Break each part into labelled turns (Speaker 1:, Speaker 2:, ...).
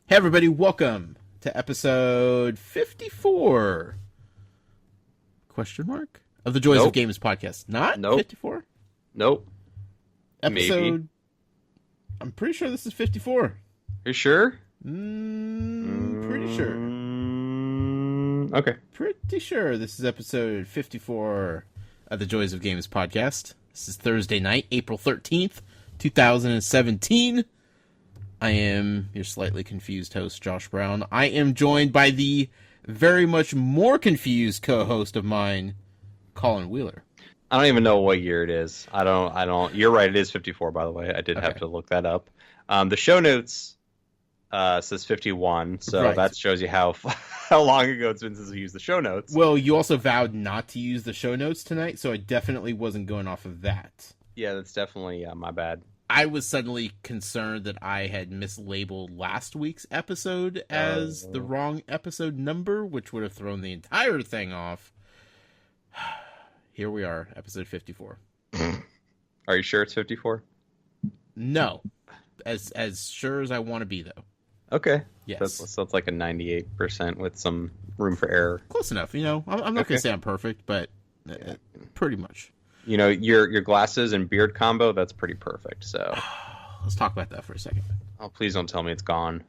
Speaker 1: Hey everybody, welcome to episode 54 question mark of the Joys of
Speaker 2: Nope.
Speaker 1: Games podcast. Not
Speaker 2: Nope.
Speaker 1: 54?
Speaker 2: Nope.
Speaker 1: Episode
Speaker 2: Maybe.
Speaker 1: I'm pretty sure this is 54.
Speaker 2: You sure?
Speaker 1: Pretty sure.
Speaker 2: Okay.
Speaker 1: Pretty sure this is episode 54 of the Joys of Games podcast. This is Thursday night, April 13th, 2017. I am your slightly confused host, Josh Brown. I am joined by the very much more confused co-host of mine, Colin Wheeler.
Speaker 2: I don't even know what year it is. I don't. You're right. It is 54, by the way. I did have
Speaker 1: Okay.
Speaker 2: to look that up. The show notes says 51, so
Speaker 1: Right.
Speaker 2: that shows you how long ago it's been since we used the show notes.
Speaker 1: Well, you also vowed not to use the show notes tonight, so I definitely wasn't going off of that.
Speaker 2: Yeah, that's definitely my bad.
Speaker 1: I was suddenly concerned that I had mislabeled last week's episode as the wrong episode number, which would have thrown the entire thing off. Here we are, episode 54.
Speaker 2: Are you sure it's 54?
Speaker 1: No. As sure as I want to be, though.
Speaker 2: Okay.
Speaker 1: Yes.
Speaker 2: That's like a 98% with some room for error.
Speaker 1: Close enough, you know. I'm not going to say I'm perfect, but pretty much.
Speaker 2: You know, your glasses and beard combo, that's pretty perfect. So,
Speaker 1: Let's talk about that for a second.
Speaker 2: oh, please don't tell me it's gone.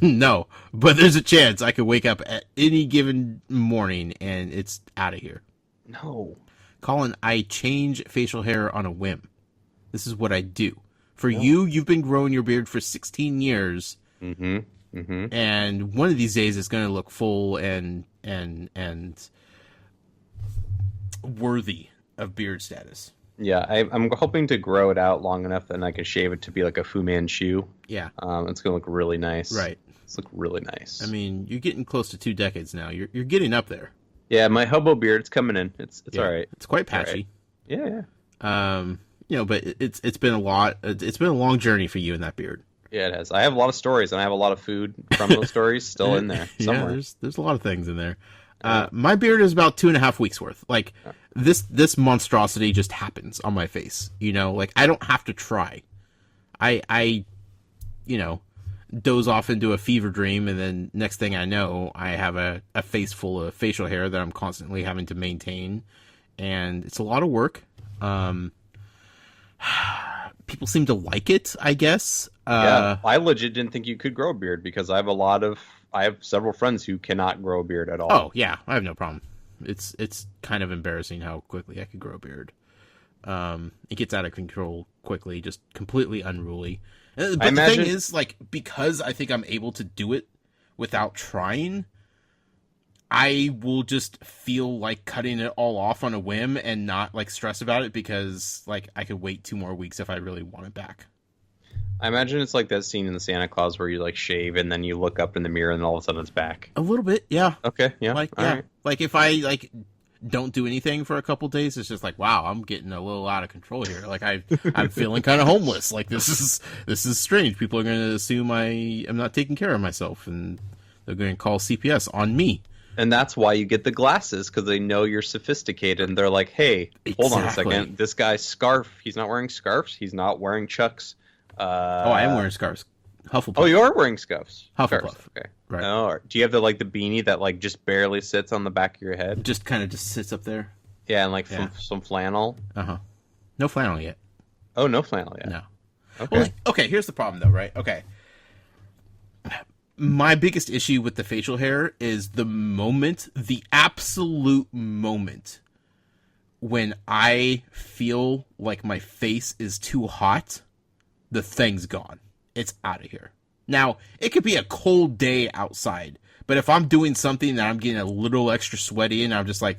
Speaker 1: No, but there's a chance I could wake up at any given morning and it's out of here.
Speaker 2: No.
Speaker 1: Colin, I change facial hair on a whim. This is what I do. For you, you've been growing your beard for 16 years.
Speaker 2: Mm-hmm. Mm-hmm.
Speaker 1: And one of these days it's going to look full and worthy of beard status.
Speaker 2: Yeah, I'm hoping to grow it out long enough that I can shave it to be like a Fu Manchu.
Speaker 1: Yeah.
Speaker 2: It's gonna look really nice.
Speaker 1: Right.
Speaker 2: It's look really nice.
Speaker 1: I mean, you're getting close to 2 decades now. You're getting up there.
Speaker 2: yeah, my hobo beard's coming in. It's
Speaker 1: Yeah.
Speaker 2: all right.
Speaker 1: It's quite
Speaker 2: all right.
Speaker 1: patchy.
Speaker 2: Yeah, yeah.
Speaker 1: You know, but it's been a lot. It's been a long journey for you in that beard.
Speaker 2: Yeah, it has. I have a lot of stories, and I have a lot of food from those stories still in there somewhere.
Speaker 1: Yeah, there's a lot of things in there. My beard is about 2.5 weeks worth. Like this monstrosity just happens on my face. You know, like I don't have to try. I you know, doze off into a fever dream, and then next thing I know, I have a face full of facial hair that I'm constantly having to maintain, and it's a lot of work. People seem to like it, I guess.
Speaker 2: Yeah, I legit didn't think you could grow a beard because I have several friends who cannot grow a beard at all.
Speaker 1: Oh yeah, I have no problem. It's kind of embarrassing how quickly I could grow a beard. It gets out of control quickly, just completely unruly. But the thing is, like, because I think I'm able to do it without trying, I will just feel like cutting it all off on a whim and not like stress about it because like I could wait 2 more weeks if I really want it back.
Speaker 2: I imagine it's like that scene in the Santa Claus where you like shave and then you look up in the mirror and all of a sudden it's back.
Speaker 1: A little bit, yeah.
Speaker 2: Okay, yeah.
Speaker 1: Like
Speaker 2: all
Speaker 1: yeah,
Speaker 2: right.
Speaker 1: like if I like don't do anything for a couple days, it's just like wow, I'm getting a little out of control here. Like I'm feeling kind of homeless. Like this is strange. People are going to assume I am not taking care of myself, and they're going to call CPS on me.
Speaker 2: And that's why you get the glasses, because they know you're sophisticated, and they're like, hey, hold on a
Speaker 1: Exactly.
Speaker 2: second. This guy's scarf, he's not wearing scarves. He's not wearing Chucks.
Speaker 1: I am wearing scarves. Hufflepuff.
Speaker 2: Oh, you are wearing scarves.
Speaker 1: Hufflepuff.
Speaker 2: Scarves, okay.
Speaker 1: Right.
Speaker 2: Oh, do you have the beanie that like just barely sits on the back of your head?
Speaker 1: Just kind of just sits up there.
Speaker 2: Yeah, and like
Speaker 1: Yeah.
Speaker 2: some flannel.
Speaker 1: No flannel yet.
Speaker 2: Oh, no flannel yet.
Speaker 1: No.
Speaker 2: Okay.
Speaker 1: Well, okay, here's the problem though, right? Okay. My biggest issue with the facial hair is the absolute moment when I feel like my face is too hot, the thing's gone. It's out of here. Now, it could be a cold day outside, but if I'm doing something that I'm getting a little extra sweaty and I'm just like,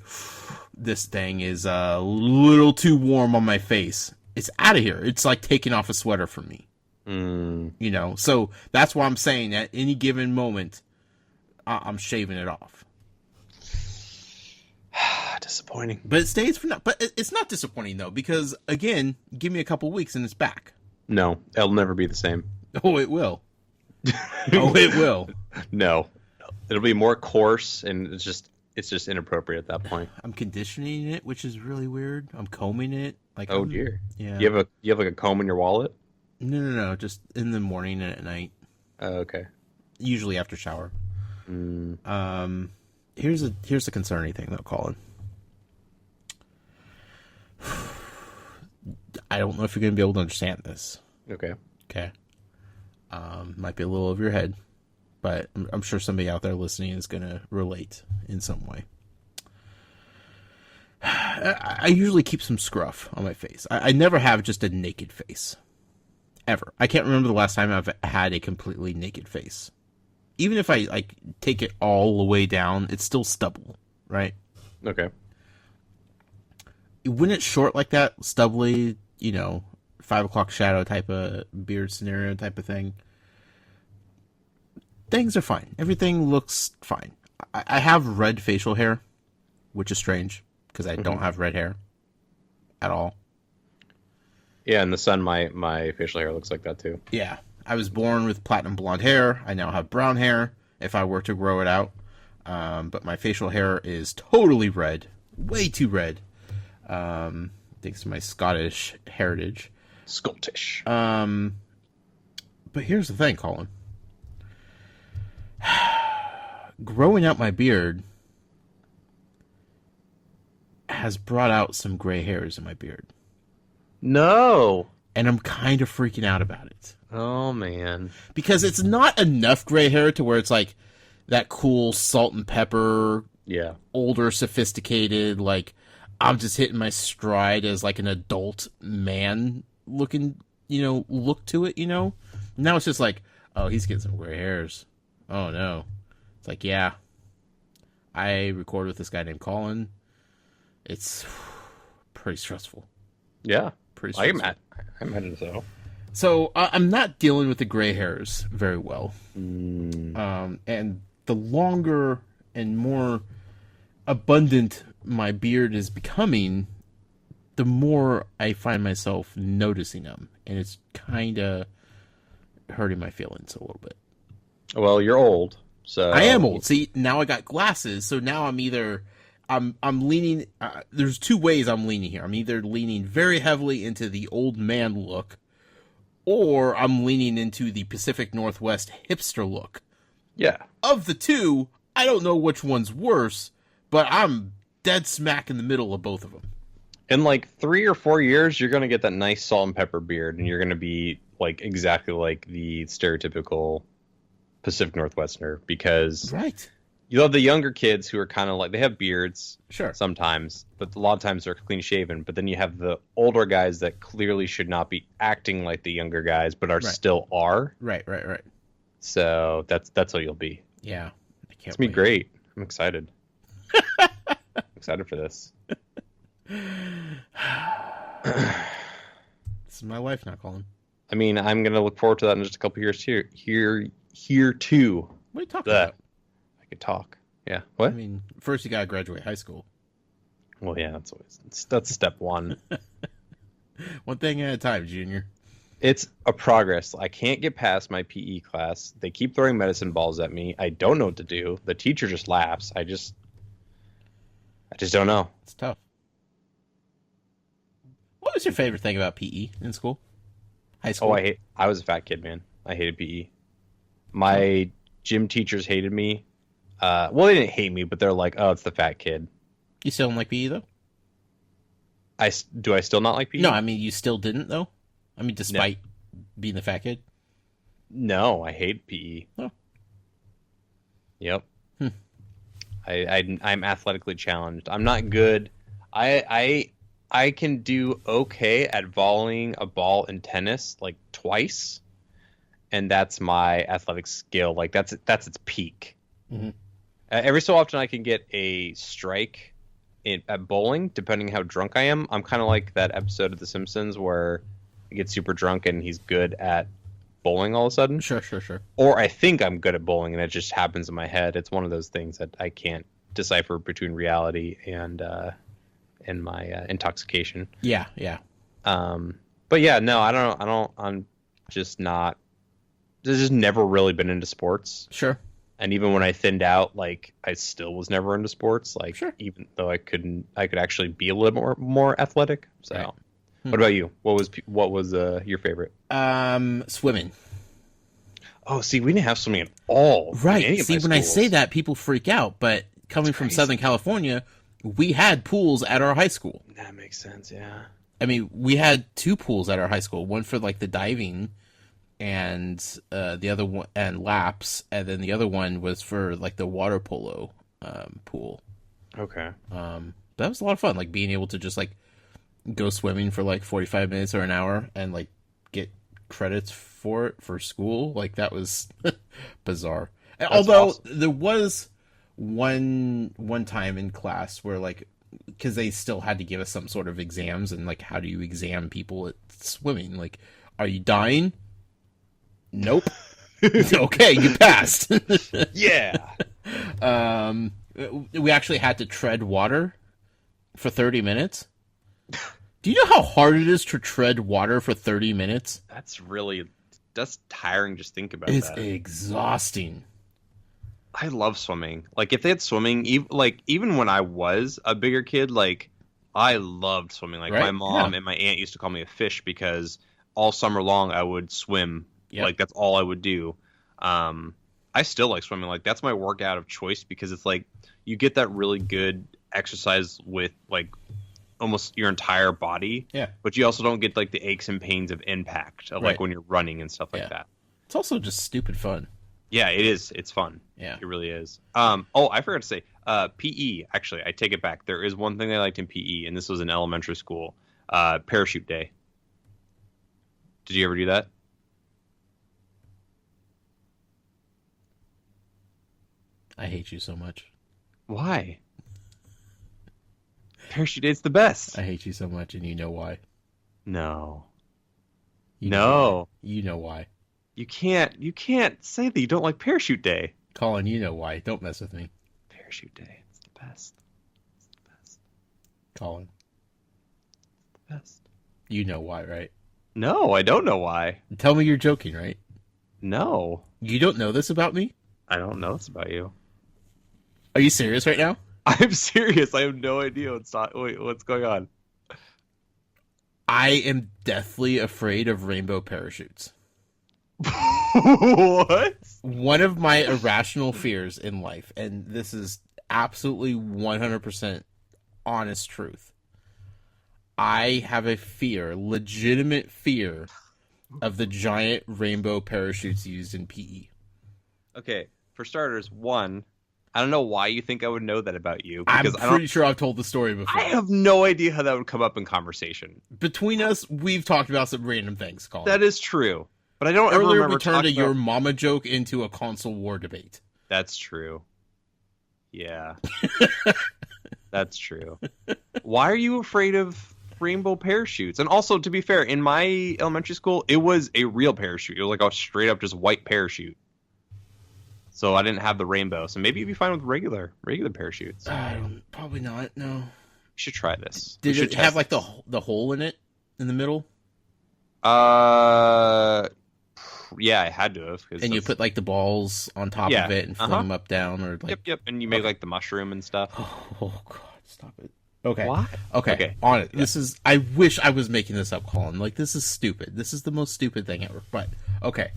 Speaker 1: this thing is a little too warm on my face, it's out of here. It's like taking off a sweater for me. You know, so that's why I'm saying at any given moment, I'm shaving it off.
Speaker 2: Disappointing.
Speaker 1: But it stays for now. But it's not disappointing though, because again, give me a couple weeks and it's back.
Speaker 2: No, it'll never be the same.
Speaker 1: Oh, it will. Oh, it will.
Speaker 2: No, it'll be more coarse, and it's just inappropriate at that point.
Speaker 1: I'm conditioning it, which is really weird. I'm combing it. Like,
Speaker 2: Oh dear.
Speaker 1: Yeah.
Speaker 2: You have like a comb in your wallet?
Speaker 1: No. Just in the morning and at night.
Speaker 2: Oh, okay.
Speaker 1: usually after shower.
Speaker 2: Mm.
Speaker 1: Here's the concerning thing though, Colin. I don't know if you're going to be able to understand this.
Speaker 2: Okay.
Speaker 1: Okay. Might be a little over your head, but I'm sure somebody out there listening is going to relate in some way. I usually keep some scruff on my face. I never have just a naked face. Ever. I can't remember the last time I've had a completely naked face. Even if I like take it all the way down, it's still stubble, right?
Speaker 2: Okay.
Speaker 1: When it's short like that, stubbly, 5 o'clock shadow type of beard scenario type of thing, things are fine. Everything looks fine. I have red facial hair, which is strange because I don't have red hair at all.
Speaker 2: Yeah, in the sun, my facial hair looks like that too.
Speaker 1: Yeah. I was born with platinum blonde hair. I now have brown hair if I were to grow it out. But my facial hair is totally red. Way too red. Thanks to my Scottish heritage.
Speaker 2: Scottish.
Speaker 1: But here's the thing, Colin. Growing out my beard has brought out some gray hairs in my beard.
Speaker 2: No.
Speaker 1: And I'm kind of freaking out about it.
Speaker 2: Oh, man.
Speaker 1: Because it's not enough gray hair to where it's like that cool salt and pepper, older, sophisticated, like I'm just hitting my stride as like an adult man looking, look to it, Now it's just like, oh, he's getting some gray hairs. Oh, no. It's like, yeah. I record with this guy named Colin. It's pretty stressful.
Speaker 2: Yeah.
Speaker 1: Pretty stressful.
Speaker 2: I imagine so.
Speaker 1: So I'm not dealing with the gray hairs very well.
Speaker 2: Mm.
Speaker 1: And the longer and more abundant my beard is becoming, the more I find myself noticing them. And it's kind of hurting my feelings a little bit.
Speaker 2: Well, you're old. So
Speaker 1: I am old. See, now I got glasses. So now I'm leaning. There's two ways I'm leaning here. I'm either leaning very heavily into the old man look, or I'm leaning into the Pacific Northwest hipster look.
Speaker 2: Yeah.
Speaker 1: Of the two, I don't know which one's worse, but I'm dead smack in the middle of both of them.
Speaker 2: In like 3 or 4 years, you're going to get that nice salt and pepper beard, and you're going to be like exactly like the stereotypical Pacific Northwesterner, because
Speaker 1: right.
Speaker 2: You have the younger kids who are kind of like, they have beards
Speaker 1: sure
Speaker 2: sometimes, but a lot of times they're clean shaven. But then you have the older guys that clearly should not be acting like the younger guys, but still are.
Speaker 1: Right.
Speaker 2: So that's how you'll be.
Speaker 1: Yeah. I can't
Speaker 2: It's gonna be great. I'm excited. I'm excited for this.
Speaker 1: This is my life now, Colin.
Speaker 2: I mean, I'm going to look forward to that in just a couple years here too.
Speaker 1: What are you talking about?
Speaker 2: I could talk. Yeah. What?
Speaker 1: I mean, first you got to graduate high school.
Speaker 2: Well, yeah, that's step one.
Speaker 1: One thing at a time, Junior.
Speaker 2: It's a progress. I can't get past my PE class. They keep throwing medicine balls at me. I don't know what to do. The teacher just laughs. I just don't know.
Speaker 1: It's tough. What was your favorite thing about PE in school? High school?
Speaker 2: Oh, I was a fat kid, man. I hated PE. My gym teachers hated me. Well, they didn't hate me, but they're like, oh, it's the fat kid.
Speaker 1: You still don't like PE, though?
Speaker 2: Do I still not like PE?
Speaker 1: No, I mean, you still didn't, though? I mean, despite being the fat kid?
Speaker 2: No, I hate PE.
Speaker 1: Oh.
Speaker 2: Yep. I'm athletically challenged. I'm not good. I can do okay at volleying a ball in tennis like twice, and that's my athletic skill. Like that's its peak.
Speaker 1: Mm-hmm.
Speaker 2: Every so often I can get a strike at bowling, depending how drunk I am. I'm kind of like that episode of The Simpsons where he gets super drunk and he's good at bowling all of a sudden.
Speaker 1: Sure.
Speaker 2: Or I think I'm good at bowling and it just happens in my head. It's one of those things that I can't decipher between reality and my intoxication.
Speaker 1: Yeah.
Speaker 2: But yeah, no, I don't. I'm just not. This has never really been into sports.
Speaker 1: Sure.
Speaker 2: And even when I thinned out, like I still was never into sports. Like
Speaker 1: sure.
Speaker 2: Even though I could actually be a little more athletic. So, right. What about you? What was your favorite?
Speaker 1: Swimming.
Speaker 2: Oh, see, we didn't have swimming at all.
Speaker 1: Right. See, when I say that, people freak out. But coming from Southern California, we had pools at our high school.
Speaker 2: That makes sense, yeah.
Speaker 1: I mean, we had 2 pools at our high school. One for like the diving, and the other one and laps, and then the other one was for like the water polo pool.
Speaker 2: Okay.
Speaker 1: That was a lot of fun. Like being able to just like go swimming for like 45 minutes or an hour and like get credits for it for school. Like that was bizarre. Although awesome. There was one time in class where like, because they still had to give us some sort of exams, and like, how do you exam people at swimming? Like, are you dying? Nope. Okay, you passed.
Speaker 2: Yeah.
Speaker 1: We actually had to tread water for 30 minutes. Do you know how hard it is to tread water for 30 minutes?
Speaker 2: That's tiring. Just think about
Speaker 1: it's
Speaker 2: that.
Speaker 1: It's exhausting.
Speaker 2: I love swimming. Like if they had swimming, even when I was a bigger kid, like I loved swimming. Like my mom and my aunt used to call me a fish because all summer long I would swim. Yep. Like that's all I would do. I still like swimming. Like that's my workout of choice because it's like you get that really good exercise with like almost your entire body.
Speaker 1: Yeah. But
Speaker 2: you also don't get like the aches and pains of impact of like when you're running and stuff like that.
Speaker 1: It's also just stupid fun.
Speaker 2: Yeah, it is. It's fun.
Speaker 1: Yeah.
Speaker 2: It really is. Oh, I forgot to say, PE, actually, I take it back. There is one thing I liked in PE, and this was in elementary school. Parachute day. Did you ever do that?
Speaker 1: I hate you so much.
Speaker 2: Why? Parachute day's the best.
Speaker 1: I hate you so much, and you know why.
Speaker 2: No.
Speaker 1: You know why. You
Speaker 2: can't say that you don't like Parachute Day.
Speaker 1: Colin, you know why. Don't mess with me.
Speaker 2: Parachute Day. It's the best. It's the best.
Speaker 1: Colin.
Speaker 2: It's the best.
Speaker 1: You know why, right?
Speaker 2: No, I don't know why.
Speaker 1: Tell me you're joking, right?
Speaker 2: No.
Speaker 1: You don't know this about me?
Speaker 2: I don't know this about you.
Speaker 1: Are you serious right now?
Speaker 2: I'm serious. I have no idea what's going on.
Speaker 1: I am deathly afraid of rainbow parachutes.
Speaker 2: What?
Speaker 1: One of my irrational fears in life, and this is absolutely 100% honest truth. I have a legitimate fear of the giant rainbow parachutes used in PE.
Speaker 2: Okay, for starters, I don't know why you think I would know that about you.
Speaker 1: I'm pretty sure I've told the story before.
Speaker 2: I have no idea how that would come up in conversation.
Speaker 1: Between us, we've talked about some random things, Colin.
Speaker 2: That is true. But I don't
Speaker 1: ever
Speaker 2: remember
Speaker 1: we turned your mama joke into a console war debate.
Speaker 2: That's true. Yeah. That's true. Why are you afraid of rainbow parachutes? And also, to be fair, in my elementary school, it was a real parachute. It was like a straight up just white parachute. So I didn't have the rainbow. So maybe you'd be fine with regular parachutes.
Speaker 1: Probably not, no. You
Speaker 2: should try this.
Speaker 1: Did it have like the hole in it in the middle?
Speaker 2: Yeah, I had to have.
Speaker 1: And you put like the balls on top of it and fling them up, down, or like.
Speaker 2: Yep. And you make like the mushroom and stuff.
Speaker 1: Oh God, stop it. Okay.
Speaker 2: What?
Speaker 1: Okay. On it. Yeah. This is. I wish I was making this up, Colin. Like this is stupid. This is the most stupid thing ever. But okay.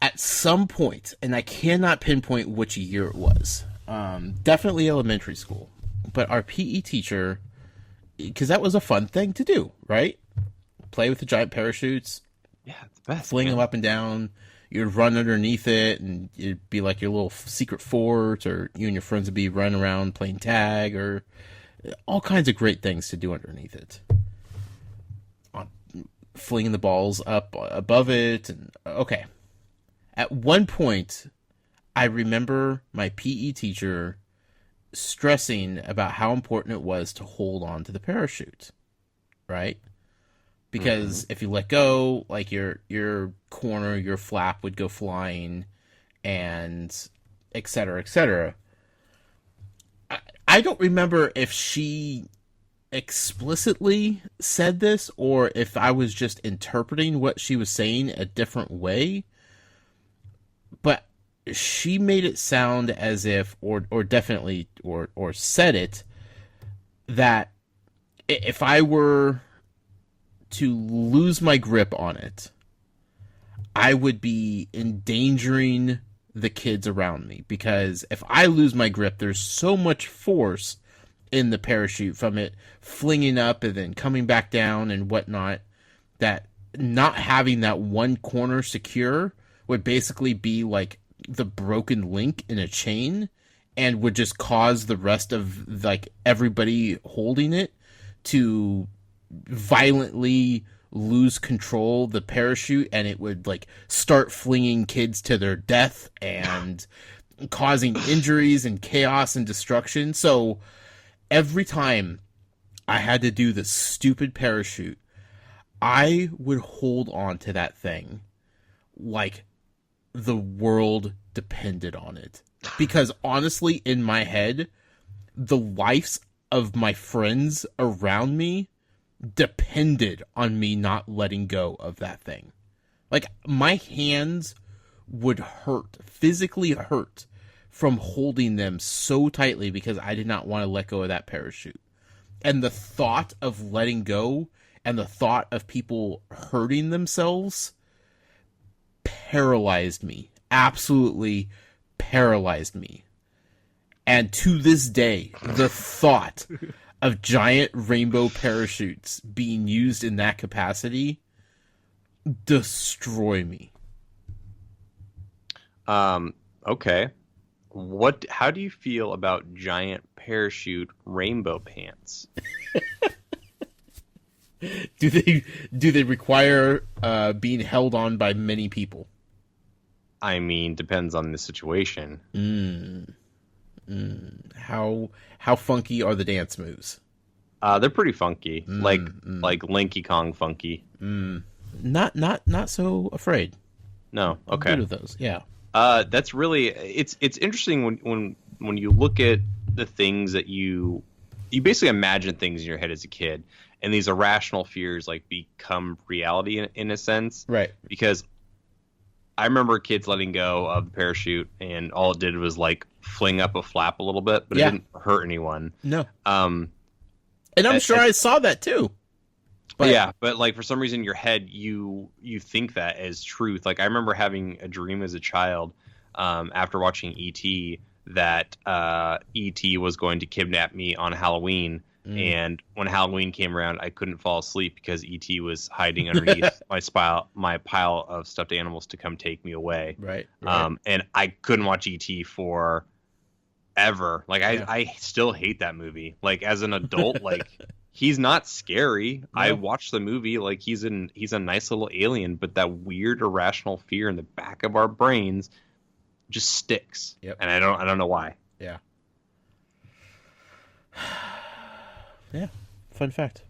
Speaker 1: At some point, and I cannot pinpoint which year it was. Definitely elementary school. But our PE teacher, because that was a fun thing to do, right? Play with the giant parachutes.
Speaker 2: Yeah, it's the best.
Speaker 1: Fling them up and down. You'd run underneath it, and it'd be like your little secret fort, or you and your friends would be running around playing tag, or all kinds of great things to do underneath it. Flinging the balls up above it, and okay. At one point, I remember my PE teacher stressing about how important it was to hold on to the parachute, right? Because if you let go, like your corner, your flap would go flying, and et cetera, et cetera. I don't remember if she explicitly said this or if I was just interpreting what she was saying a different way. But she made it sound as if, or definitely, or said it, that if I were to lose my grip on it, I would be endangering the kids around me, because if I lose my grip, there's so much force in the parachute from it flinging up and then coming back down and whatnot, that not having that one corner secure would basically be like the broken link in a chain, and would just cause the rest of like everybody holding it to violently lose control the parachute, and it would like start flinging kids to their death and causing injuries and chaos and destruction. So every time I had to do this stupid parachute, I would hold on to that thing like the world depended on it. Because honestly, in my head, the lives of my friends around me depended on me not letting go of that thing. Like, my hands would hurt, physically hurt, from holding them so tightly because I did not want to let go of that parachute. And the thought of letting go and the thought of people hurting themselves paralyzed me. Absolutely paralyzed me. And to this day, the thought of giant rainbow parachutes being used in that capacity destroy me.
Speaker 2: Okay. How do you feel about giant parachute rainbow pants?
Speaker 1: Do they require being held on by many people?
Speaker 2: I mean, depends on the situation.
Speaker 1: How funky are the dance moves?
Speaker 2: They're pretty funky, like Lanky Kong funky.
Speaker 1: Not so afraid.
Speaker 2: No, okay.
Speaker 1: I'm good with those, yeah.
Speaker 2: That's really it's interesting when you look at the things that you basically imagine things in your head as a kid, and these irrational fears like become reality in a sense,
Speaker 1: right?
Speaker 2: Because I remember kids letting go of the parachute, and all it did was like fling up a flap a little bit, but it didn't hurt anyone.
Speaker 1: No. And I'm sure I saw that too.
Speaker 2: But yeah, but like for some reason in your head you think that as truth. Like I remember having a dream as a child after watching E.T. that E.T. was going to kidnap me on Halloween. And when Halloween came around, I couldn't fall asleep because E.T. was hiding underneath my pile of stuffed animals to come take me away.
Speaker 1: Right.
Speaker 2: And I couldn't watch E.T. for ever. Like I still hate that movie. Like as an adult, like he's not scary. No. I watched the movie like he's a nice little alien, but that weird irrational fear in the back of our brains just sticks.
Speaker 1: Yep.
Speaker 2: And I don't know why.
Speaker 1: Yeah. Yeah, fun fact.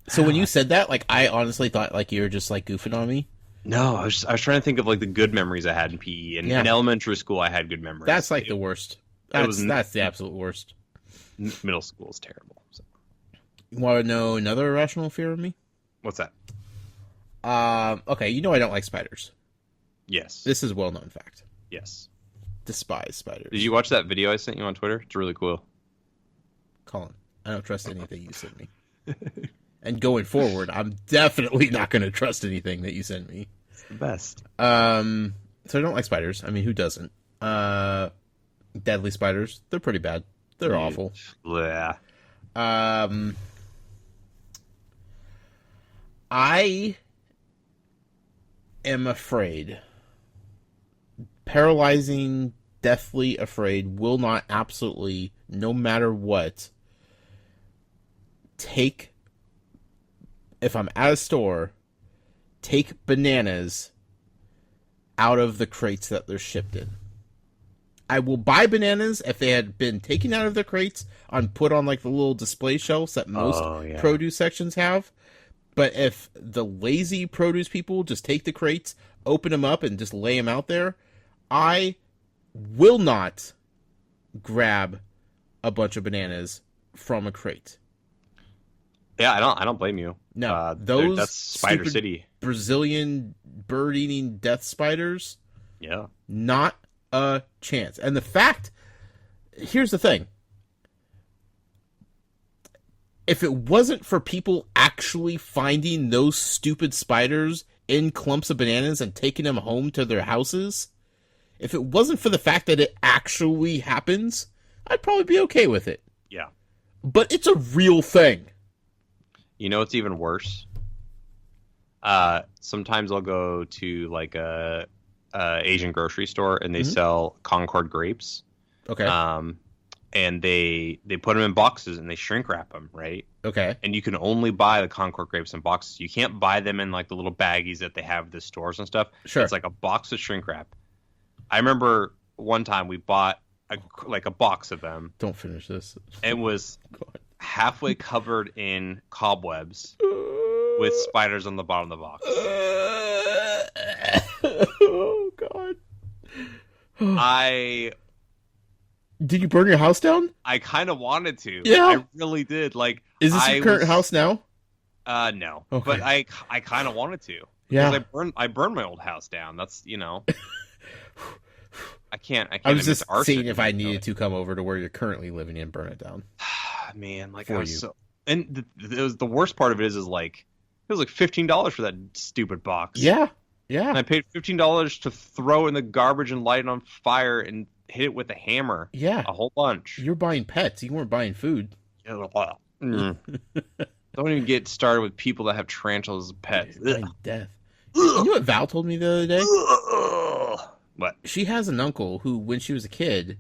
Speaker 1: So when you said that, like, I honestly thought like you were just like goofing on me.
Speaker 2: No, I was trying to think of like the good memories I had in PE. And in elementary school, I had good memories.
Speaker 1: That's like the worst. That's the absolute worst.
Speaker 2: Middle school is terrible. So.
Speaker 1: You want to know another irrational fear of me?
Speaker 2: What's that?
Speaker 1: Okay, you know I don't like spiders.
Speaker 2: Yes.
Speaker 1: This is a well-known fact.
Speaker 2: Yes.
Speaker 1: Despise spiders.
Speaker 2: Did you watch that video I sent you on Twitter? It's really cool.
Speaker 1: Colin, I don't trust anything you send me. And going forward, I'm definitely not going to trust anything that you send me.
Speaker 2: It's the best.
Speaker 1: So I don't like spiders. I mean, who doesn't? Deadly spiders, they're pretty bad. They're awful.
Speaker 2: Yeah.
Speaker 1: I am afraid. Paralyzing, deathly afraid, will not absolutely, no matter what, if I'm at a store, take bananas out of the crates that they're shipped in. I will buy bananas if they had been taken out of the crates and put on like the little display shelves that most produce sections have. But if the lazy produce people just take the crates, open them up, and just lay them out there, I will not grab a bunch of bananas from a crate.
Speaker 2: Yeah, I don't blame you.
Speaker 1: No,
Speaker 2: that's Spider City.
Speaker 1: Brazilian bird-eating death spiders.
Speaker 2: Yeah.
Speaker 1: Not a chance. And here's the thing. If it wasn't for people actually finding those stupid spiders in clumps of bananas and taking them home to their houses, if it wasn't for the fact that it actually happens, I'd probably be okay with it.
Speaker 2: Yeah.
Speaker 1: But it's a real thing.
Speaker 2: You know what's even worse? Sometimes I'll go to like a Asian grocery store and they sell Concord grapes.
Speaker 1: Okay.
Speaker 2: And they put them in boxes and they shrink wrap them, right?
Speaker 1: Okay.
Speaker 2: And you can only buy the Concord grapes in boxes. You can't buy them in like the little baggies that they have at the stores and stuff.
Speaker 1: Sure.
Speaker 2: It's like a box of shrink wrap. I remember one time we bought a box of them.
Speaker 1: Don't finish this.
Speaker 2: It was halfway covered in cobwebs with spiders on the bottom of the box.
Speaker 1: Oh, God. Did you burn your house down?
Speaker 2: I kind of wanted to.
Speaker 1: Yeah.
Speaker 2: I really did. Like,
Speaker 1: is this your current house now?
Speaker 2: No.
Speaker 1: Okay.
Speaker 2: But I kind of wanted to.
Speaker 1: Yeah.
Speaker 2: Because I burned my old house down. That's, you know. I can't.
Speaker 1: I was just seeing if I needed to come over to where you're currently living and burn it down.
Speaker 2: Man, like
Speaker 1: for
Speaker 2: I was so. And the worst part of it is like it was like $15 for that stupid box.
Speaker 1: Yeah. Yeah.
Speaker 2: And I paid $15 to throw in the garbage and light it on fire and hit it with a hammer.
Speaker 1: Yeah.
Speaker 2: A whole bunch.
Speaker 1: You're buying pets. You weren't buying food.
Speaker 2: Don't even get started with people that have tarantulas as pets.
Speaker 1: Death. You know what Val told me the other day?
Speaker 2: What?
Speaker 1: She has an uncle who, when she was a kid,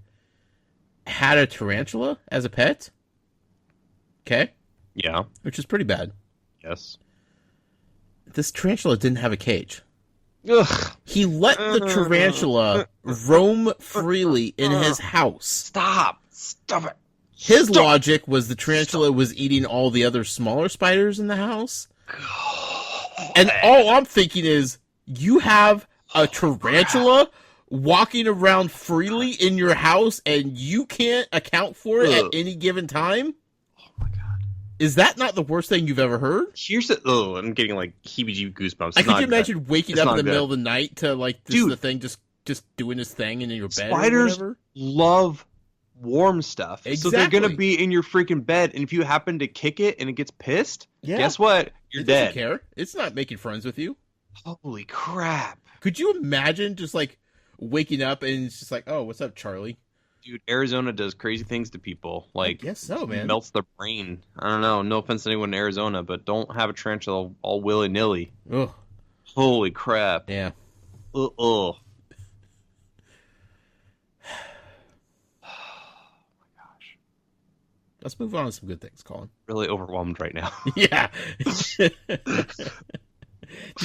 Speaker 1: had a tarantula as a pet. Okay?
Speaker 2: Yeah.
Speaker 1: Which is pretty bad.
Speaker 2: Yes.
Speaker 1: This tarantula didn't have a cage.
Speaker 2: Ugh.
Speaker 1: He let the tarantula roam freely in his house.
Speaker 2: Stop it.
Speaker 1: His logic was the tarantula was eating all the other smaller spiders in the house. And all I'm thinking is, you have a tarantula walking around freely in your house and you can't account for it at any given time?
Speaker 2: Oh my God.
Speaker 1: Is that not the worst thing you've ever heard?
Speaker 2: I'm getting like heebie-jeebie goosebumps.
Speaker 1: Could you imagine waking up in the middle of the night to like this the thing just doing his thing in your bed?
Speaker 2: Spiders
Speaker 1: or whatever?
Speaker 2: Love warm stuff.
Speaker 1: Exactly.
Speaker 2: So they're gonna be in your freaking bed, and if you happen to kick it and it gets pissed, guess what? You're dead.
Speaker 1: Doesn't care. It's not making friends with you.
Speaker 2: Holy crap.
Speaker 1: Could you imagine just like waking up and it's just like, oh, what's up, Charlie?
Speaker 2: Dude, Arizona does crazy things to people. Like,
Speaker 1: I guess so, man.
Speaker 2: Melts their brain. I don't know. No offense to anyone in Arizona, but don't have a tarantula all willy-nilly.
Speaker 1: Ugh.
Speaker 2: Holy crap.
Speaker 1: Yeah.
Speaker 2: Ugh. Oh my gosh.
Speaker 1: Let's move on to some good things, Colin.
Speaker 2: Really overwhelmed right now.
Speaker 1: Yeah. Did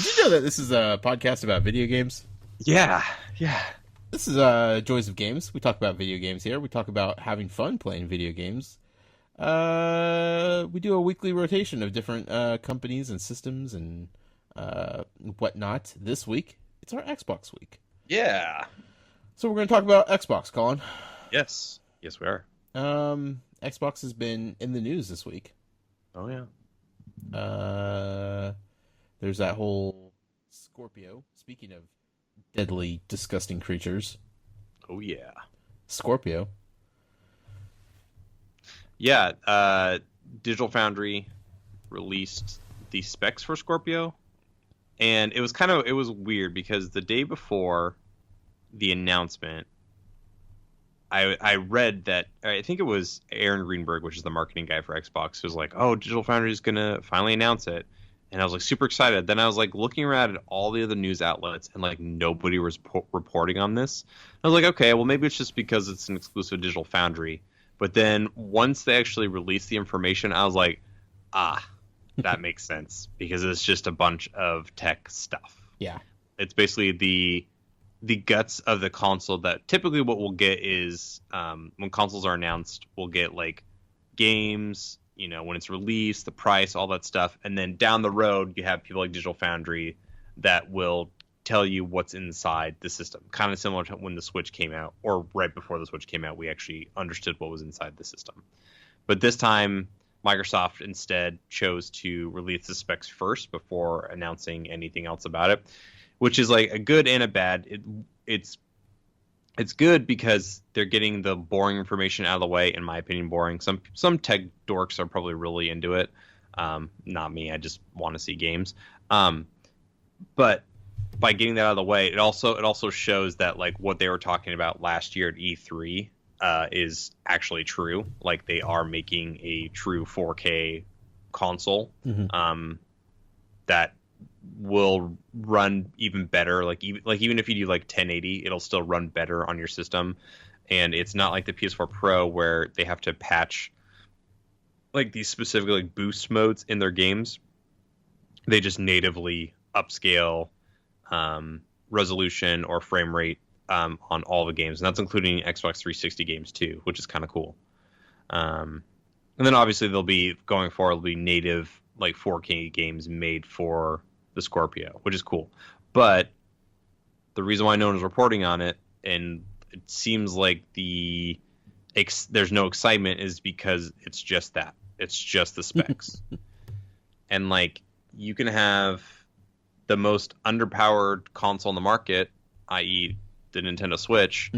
Speaker 1: you know that this is a podcast about video games?
Speaker 2: Yeah.
Speaker 1: This is Joys of Games. We talk about video games here. We talk about having fun playing video games. We do a weekly rotation of different companies and systems and whatnot. This week, it's our Xbox week.
Speaker 2: Yeah.
Speaker 1: So we're going to talk about Xbox, Colin.
Speaker 2: Yes, we are.
Speaker 1: Xbox has been in the news this week.
Speaker 2: Oh, yeah.
Speaker 1: There's that whole Scorpio. Speaking of deadly, disgusting creatures.
Speaker 2: Oh, yeah.
Speaker 1: Scorpio.
Speaker 2: Yeah, Digital Foundry released the specs for Scorpio, and it was weird because the day before the announcement, I read that, I think it was Aaron Greenberg, which is the marketing guy for Xbox, who was like, oh, Digital Foundry is going to finally announce it. And I was like super excited. Then I was like looking around at all the other news outlets and like nobody was reporting on this. I was like, okay, well maybe it's just because it's an exclusive Digital Foundry. But then once they actually released the information, I was like, that makes sense because it's just a bunch of tech stuff.
Speaker 1: Yeah. It's
Speaker 2: basically the guts of the console that typically what we'll get is when consoles are announced, we'll get like games, you know, when it's released, the price, all that stuff. And then down the road, you have people like Digital Foundry that will tell you what's inside the system. Kind of similar to when the Switch came out, or right before the Switch came out, we actually understood what was inside the system. But this time, Microsoft instead chose to release the specs first before announcing anything else about it, which is like a good and a bad. It's good because they're getting the boring information out of the way. In my opinion, boring. Some tech dorks are probably really into it. Not me. I just want to see games. But by getting that out of the way, it also shows that like what they were talking about last year at E3 is actually true. Like they are making a true 4K console that will run even better. Even if you do like 1080, it'll still run better on your system. And it's not like the PS4 Pro where they have to patch like these specific like boost modes in their games. They just natively upscale resolution or frame rate on all the games, and that's including Xbox 360 games too, which is kind of cool. And then obviously they'll be native like 4K games made for the Scorpio, which is cool. But the reason why no one is reporting on it, and it seems like there's no excitement, is because it's just that. It's just the specs. And like you can have the most underpowered console in the market, i.e. the Nintendo Switch,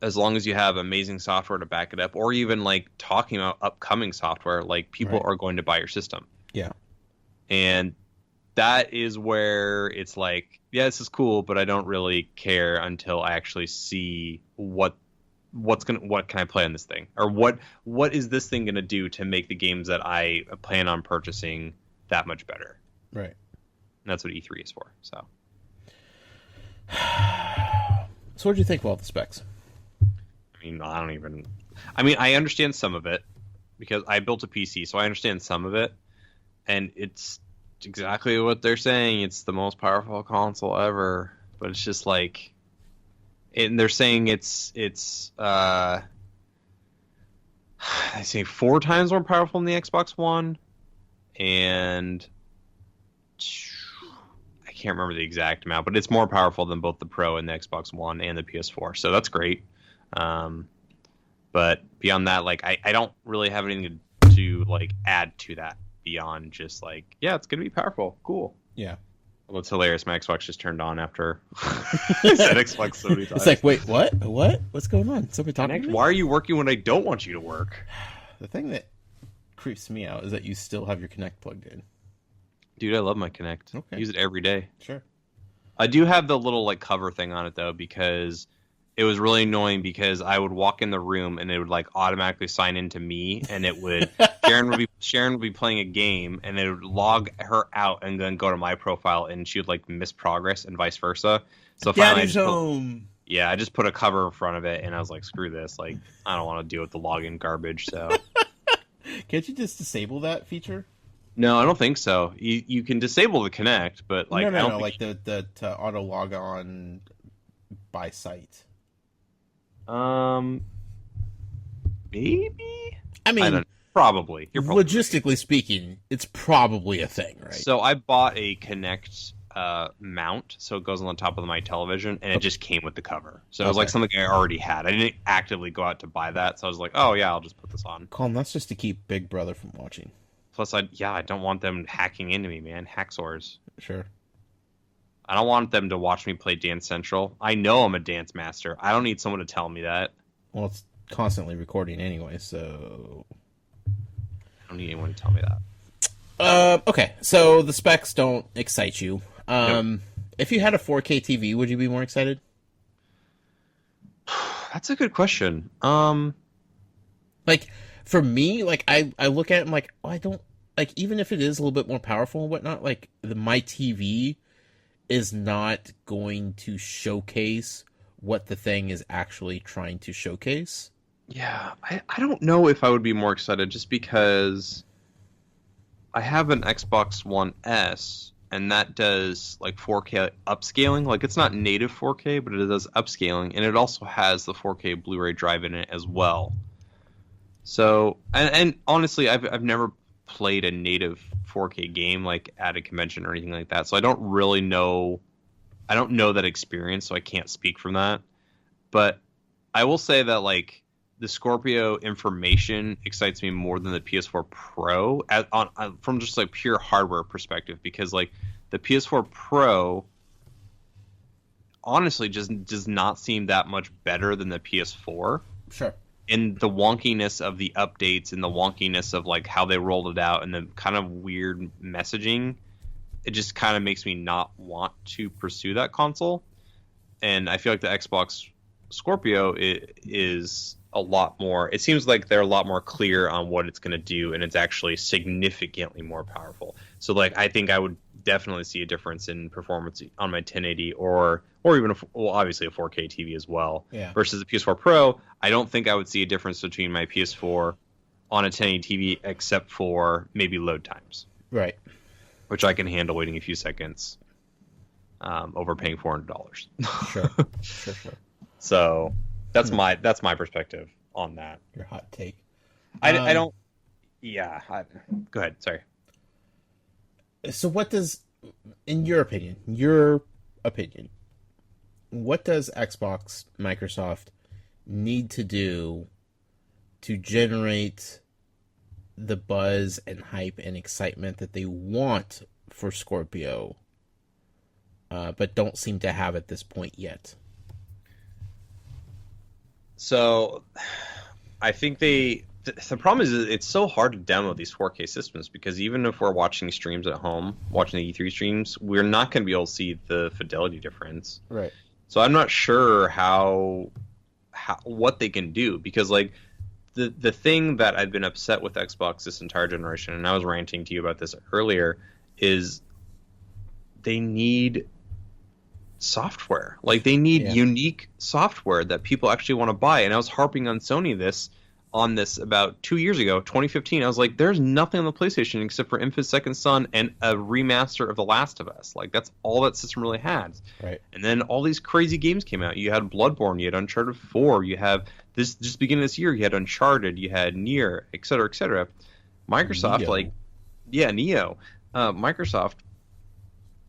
Speaker 2: as long as you have amazing software to back it up, or even like talking about upcoming software, like people are going to buy your system.
Speaker 1: Yeah.
Speaker 2: And that is where it's like, yeah, this is cool, but I don't really care until I actually see what can I play on this thing, or what is this thing going to do to make the games that I plan on purchasing that much better.
Speaker 1: Right.
Speaker 2: And that's what E3 is for. So
Speaker 1: what did you think about the specs?
Speaker 2: I understand some of it because I built a PC, so I understand some of it, and it's exactly what they're saying. It's the most powerful console ever, but it's just like, and they're saying it's I say 4 times more powerful than the Xbox One, and I can't remember the exact amount, but it's more powerful than both the Pro and the Xbox One and the PS4, so that's great. But beyond that, like I don't really have anything to like add to that beyond just like, yeah, it's gonna be powerful, cool.
Speaker 1: Yeah.
Speaker 2: Well, it's hilarious. My Xbox just turned on after I said Xbox so many times.
Speaker 1: It's like, wait, what? What's going on? Somebody talking to me?
Speaker 2: Why are you working when I don't want you to work?
Speaker 1: The thing that creeps me out is that you still have your Kinect plugged in.
Speaker 2: Dude, I love my Kinect.
Speaker 1: Okay.
Speaker 2: I use it every day.
Speaker 1: Sure.
Speaker 2: I do have the little like cover thing on it though, because it was really annoying because I would walk in the room and it would like automatically sign into me, and it would Sharon would be playing a game and it would log her out and then go to my profile, and she would like miss progress and vice versa. So finally, I just put a cover in front of it, and I was like, screw this, like I don't want to deal with the login garbage. So
Speaker 1: can't you just disable that feature?
Speaker 2: No, I don't think so. You can disable the Kinect, but like
Speaker 1: no, like the auto log on by site.
Speaker 2: Maybe.
Speaker 1: I mean,
Speaker 2: probably.
Speaker 1: Logistically speaking, it's probably a thing, right?
Speaker 2: So I bought a Kinect mount, so it goes on the top of my television, and it just came with the cover. So it was like something I already had. I didn't actively go out to buy that, so I was like, oh yeah, I'll just put this on.
Speaker 1: Colin, that's just to keep Big Brother from watching.
Speaker 2: Plus, I don't want them hacking into me, man. Hacksaws.
Speaker 1: Sure.
Speaker 2: I don't want them to watch me play Dance Central. I know I'm a dance master. I don't need someone to tell me that.
Speaker 1: Well, it's constantly recording anyway, so
Speaker 2: I don't need anyone to tell me that.
Speaker 1: Okay, so the specs don't excite you.
Speaker 2: Nope.
Speaker 1: If you had a 4K TV, would you be more excited?
Speaker 2: That's a good question.
Speaker 1: Like, for me, like, I look at it and like, I don't, like, even if it is a little bit more powerful and whatnot, like, my TV is not going to showcase what the thing is actually trying to showcase.
Speaker 2: Yeah, I don't know if I would be more excited, just because I have an Xbox One S, and that does like 4K upscaling. Like, it's not native 4K, but it does upscaling, and it also has the 4K Blu-ray drive in it as well. So, and honestly, I've never played a native 4K game like at a convention or anything like that, so I don't really know. I don't know that experience, so I can't speak from that. But I will say that like the Scorpio information excites me more than the PS4 Pro from just like pure hardware perspective, because like the PS4 Pro honestly just does not seem that much better than the PS4.
Speaker 1: Sure.
Speaker 2: And the wonkiness of the updates and the wonkiness of like how they rolled it out and the kind of weird messaging it just kind of makes me not want to pursue that console. And I feel like the Xbox Scorpio is a lot more. It seems like they're a lot more clear on what it's going to do, and it's actually significantly more powerful. So, like, I think I would definitely see a difference in performance on my 1080 or even obviously a 4K TV as well.
Speaker 1: Yeah.
Speaker 2: Versus the PS4 Pro, I don't think I would see a difference between my PS4 on a 1080 TV except for maybe load times.
Speaker 1: Right.
Speaker 2: Which I can handle waiting a few seconds over paying $400.
Speaker 1: Sure.
Speaker 2: So that's my perspective on that.
Speaker 1: Your hot take.
Speaker 2: I don't. Yeah. Go ahead. Sorry.
Speaker 1: So what does, in your opinion, what does Xbox, Microsoft need to do to generate the buzz and hype and excitement that they want for Scorpio, but don't seem to have at this point yet?
Speaker 2: So I think the problem is it's so hard to demo these 4K systems because even if we're watching streams at home, watching the E3 streams, we're not going to be able to see the fidelity difference.
Speaker 1: Right.
Speaker 2: So I'm not sure how what they can do because like the thing that I've been upset with Xbox this entire generation, and I was ranting to you about this earlier, is they need software. Like they need unique software that people actually want to buy. And I was harping on Sony on this about 2 years ago, 2015. I was like, there's nothing on the PlayStation except for Infamous Second Son and a remaster of The Last of Us. Like that's all that system really had.
Speaker 1: Right.
Speaker 2: And then all these crazy games came out. You had Bloodborne, you had Uncharted 4, you have this just beginning of this year, you had Uncharted, you had Nier, et cetera, et cetera. Microsoft, Neo. Microsoft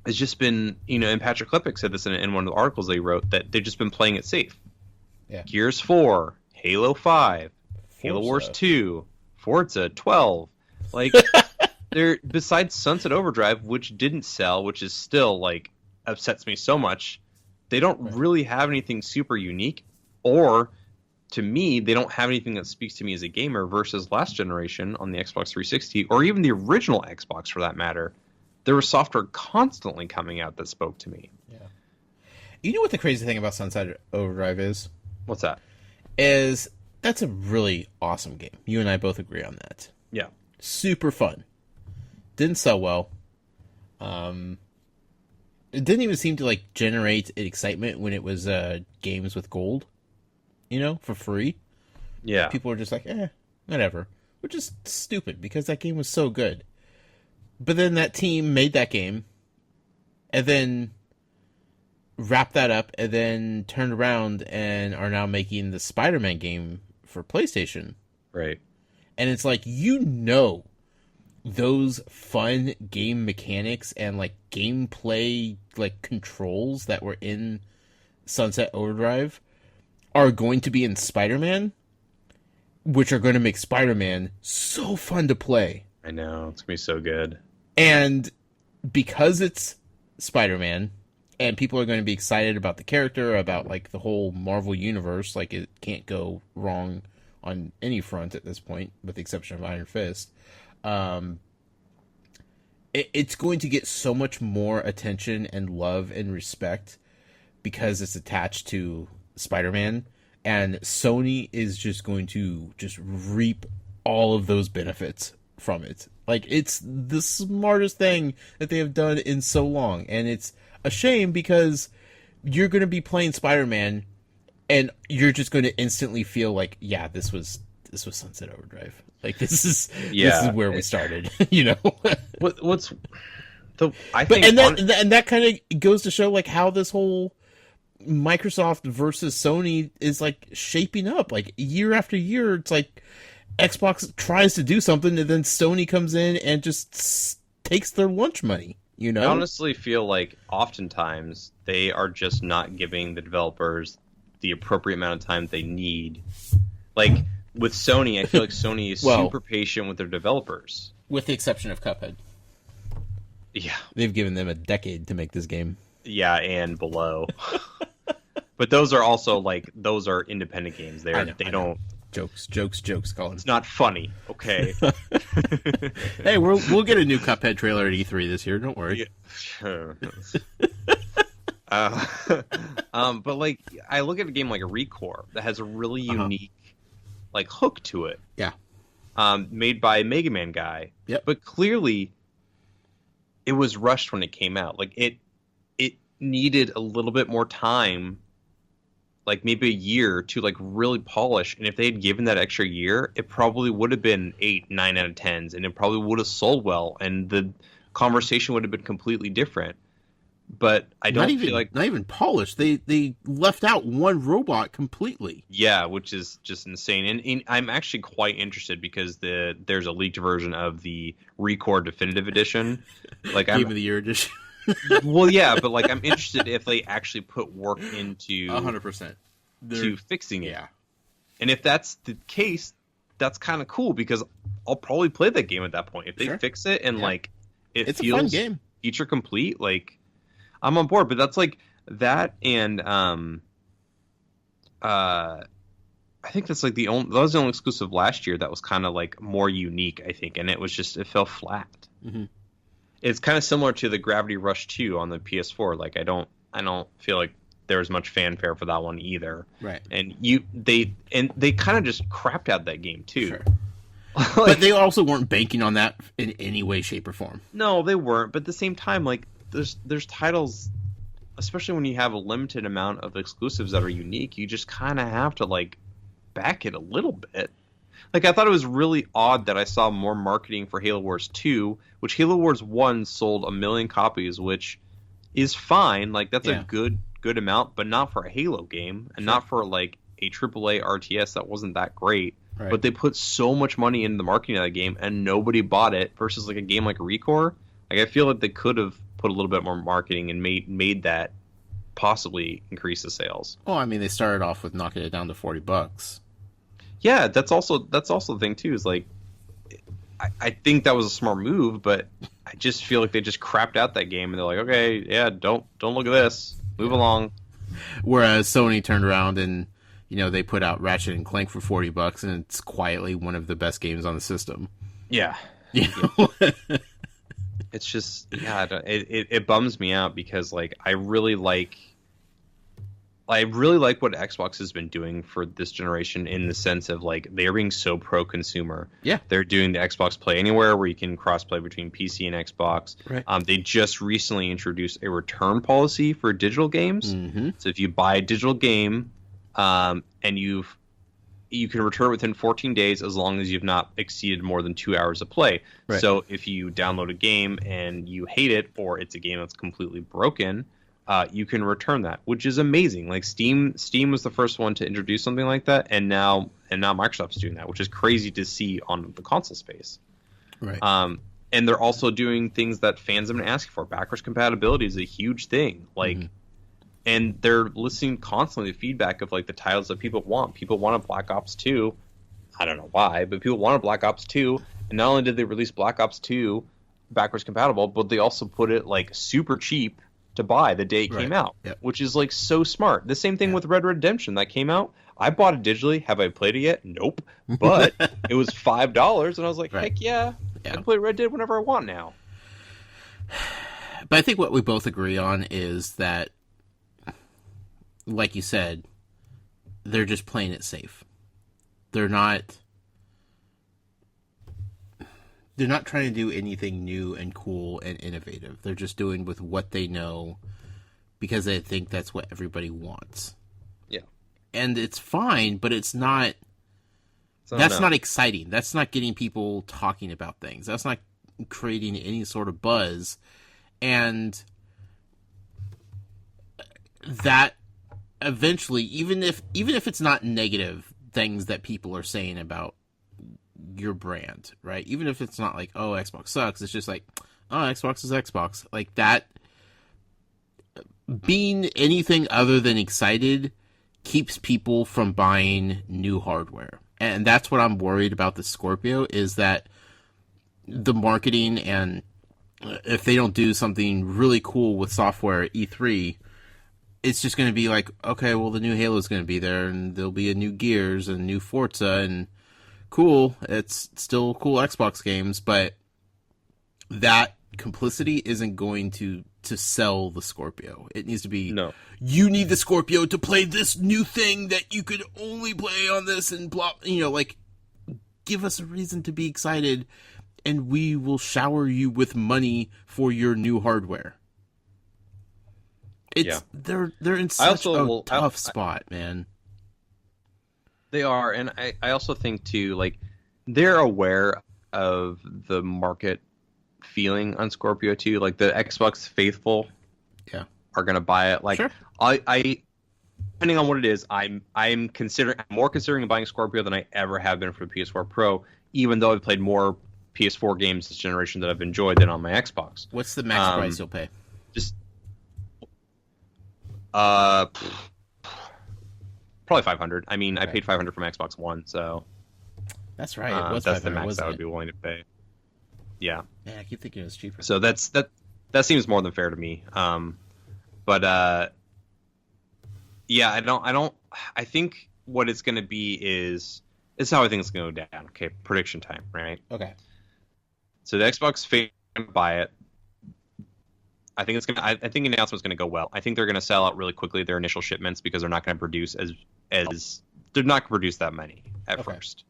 Speaker 2: has just been, and Patrick Klepek said this in one of the articles they wrote, that they've just been playing it safe.
Speaker 1: Yeah.
Speaker 2: Gears 4, Halo 5, Halo Wars 2, Forza 12. Like, they're besides Sunset Overdrive, which didn't sell, which is still, like, upsets me so much, they don't really have anything super unique, or, to me, they don't have anything that speaks to me as a gamer versus last generation on the Xbox 360, or even the original Xbox, for that matter. There was software constantly coming out that spoke to me.
Speaker 1: Yeah. You know what the crazy thing about Sunset Overdrive is?
Speaker 2: What's that?
Speaker 1: Is that's a really awesome game. You and I both agree on that.
Speaker 2: Yeah.
Speaker 1: Super fun. Didn't sell well. It didn't even seem to like generate excitement when it was games with gold, for free.
Speaker 2: Yeah.
Speaker 1: People were just like, whatever. Which is stupid because that game was so good. But then that team made that game and then wrapped that up and then turned around and are now making the Spider-Man game for PlayStation.
Speaker 2: Right.
Speaker 1: And it's like, those fun game mechanics and like gameplay like controls that were in Sunset Overdrive are going to be in Spider-Man, which are going to make Spider-Man so fun to play.
Speaker 2: I know, it's going to be so good.
Speaker 1: And because it's Spider-Man, and people are going to be excited about the character, about like the whole Marvel universe, like it can't go wrong on any front at this point, with the exception of Iron Fist. It's going to get so much more attention and love and respect because it's attached to Spider-Man, and Sony is just going to just reap all of those benefits from it. Like, it's the smartest thing that they have done in so long, and it's a shame because you're going to be playing Spider-Man and you're just going to instantly feel like, yeah, this was Sunset Overdrive. Like, this is where we started,
Speaker 2: What's the I
Speaker 1: but,
Speaker 2: think
Speaker 1: and that kind of goes to show like how this whole Microsoft versus Sony is like shaping up. Like year after year, it's like Xbox tries to do something and then Sony comes in and just takes their lunch money. I
Speaker 2: honestly feel like oftentimes they are just not giving the developers the appropriate amount of time they need. Like with Sony, I feel like Sony is super patient with their developers.
Speaker 1: With the exception of Cuphead.
Speaker 2: Yeah.
Speaker 1: They've given them a decade to make this game.
Speaker 2: Yeah, and below. But those are also those are independent games. They
Speaker 1: Jokes, Colin.
Speaker 2: It's not funny, okay?
Speaker 1: Hey, we'll get a new Cuphead trailer at E3 this year. Don't worry.
Speaker 2: Yeah. But like, I look at a game like a Recore that has a really unique like hook to it.
Speaker 1: Yeah.
Speaker 2: Made by a Mega Man guy.
Speaker 1: Yep.
Speaker 2: But clearly, it was rushed when it came out. Like it needed a little bit more time, like maybe a year, to like really polish. And if they had given that extra year, it probably would have been 8, 9 out of 10s, and it probably would have sold well, and the conversation would have been completely different. But I don't feel like
Speaker 1: not even polished. They left out one robot completely.
Speaker 2: Yeah, which is just insane. And I'm actually quite interested because there's a leaked version of the Recore Definitive Edition, like
Speaker 1: Game of the Year edition.
Speaker 2: Well, yeah, but like I'm interested if they actually put work into
Speaker 1: 100%
Speaker 2: to fixing it.
Speaker 1: Yeah.
Speaker 2: And if that's the case, that's kind of cool because I'll probably play that game at that point. If they fix it and like
Speaker 1: it's
Speaker 2: feels
Speaker 1: a fun game,
Speaker 2: feature complete, like I'm on board. But that's like that, and I think that's like that was the only exclusive last year that was kind of like more unique, I think, and it fell flat.
Speaker 1: Mm-hmm.
Speaker 2: It's kind of similar to the Gravity Rush 2 on the PS4. Like I don't feel like there was much fanfare for that one either.
Speaker 1: Right.
Speaker 2: And they kind of just crapped out that game too.
Speaker 1: Sure. Like, but they also weren't banking on that in any way, shape, or form.
Speaker 2: No, they weren't. But at the same time, like there's titles, especially when you have a limited amount of exclusives that are unique, you just kind of have to like back it a little bit. Like, I thought it was really odd that I saw more marketing for Halo Wars 2, which Halo Wars 1 sold 1 million copies, which is fine. Like, that's a good amount, but not for a Halo game, and not for, like, a AAA RTS that wasn't that great. Right. But they put so much money into the marketing of that game, and nobody bought it, versus, like, a game like Recore. Like, I feel like they could have put a little bit more marketing and made that possibly increase the sales.
Speaker 1: Well, I mean, they started off with knocking it down to $40.
Speaker 2: Yeah, that's also the thing too. Is like, I think that was a smart move, but I just feel like they just crapped out that game, and they're like, okay, yeah, don't look at this, move along.
Speaker 1: Whereas Sony turned around and they put out Ratchet and Clank for $40, and it's quietly one of the best games on the system.
Speaker 2: Yeah, it's just it bums me out because like I really like what Xbox has been doing for this generation in the sense of like they're being so pro-consumer. Yeah, they're doing the Xbox Play Anywhere where you can cross-play between PC and Xbox. Right. They just recently introduced a return policy for digital games. Mm-hmm. So if you buy a digital game, and you can return it within 14 days as long as you've not exceeded more than 2 hours of play. Right. So if you download a game and you hate it, or it's a game that's completely broken, you can return that, which is amazing. Like Steam was the first one to introduce something like that, and now Microsoft's doing that, which is crazy to see on the console space. Right. And they're also doing things that fans have been asking for. Backwards compatibility is a huge thing. Like, and they're listening constantly to feedback of like the titles that people want. People want a Black Ops 2. I don't know why, but people want a Black Ops 2. And not only did they release Black Ops 2 backwards compatible, but they also put it like super cheap to buy the day it came out, which is like so smart. The same thing with Red Dead Redemption that came out. I bought it digitally. Have I played it yet? Nope. But it was $5, and I was like, heck yeah. I can play Red Dead whenever I want now.
Speaker 1: But I think what we both agree on is that, like you said, they're just playing it safe. They're not trying to do anything new and cool and innovative. They're just doing with what they know because they think that's what everybody wants. Yeah. And it's fine, but it's not... That's not exciting. That's not getting people talking about things. That's not creating any sort of buzz. And that eventually, even if it's not negative things that people are saying about your brand, right? Even if it's not like, oh, Xbox sucks, it's just like, oh, Xbox is Xbox. Like that, being anything other than excited keeps people from buying new hardware. And that's what I'm worried about the Scorpio, is that the marketing, and if they don't do something really cool with software at E3, it's just going to be like, okay, well, the new Halo's going to be there, and there'll be a new Gears and new Forza, and cool. It's still cool Xbox games, but that complicity isn't going to sell the Scorpio. It needs to be,
Speaker 2: No.
Speaker 1: You need the Scorpio to play this new thing that you could only play on this, and blah, like, give us a reason to be excited, and we will shower you with money for your new hardware. They're in such a tough spot, man.
Speaker 2: They are, and I also think too, like, they're aware of the market feeling on Scorpio too. Like, the Xbox faithful, are gonna buy it. Like, sure. I depending on what it is, I'm more considering buying Scorpio than I ever have been for the PS4 Pro, even though I've played more PS4 games this generation that I've enjoyed than on my Xbox.
Speaker 1: What's the max price you'll pay?
Speaker 2: Just probably $500. I mean, okay. I paid $500 for my Xbox One, so
Speaker 1: that's right.
Speaker 2: That's the max I would be willing to pay. Yeah.
Speaker 1: Man, I keep thinking it was cheaper.
Speaker 2: So that seems more than fair to me. But yeah, I think what it's going to be is how I think it's going to go down. Okay, prediction time, right?
Speaker 1: Okay. So
Speaker 2: the Xbox fans buy it. I think I think the announcement's going to go well. I think they're going to sell out really quickly their initial shipments because they're not going to produce they're not going to produce that many at first.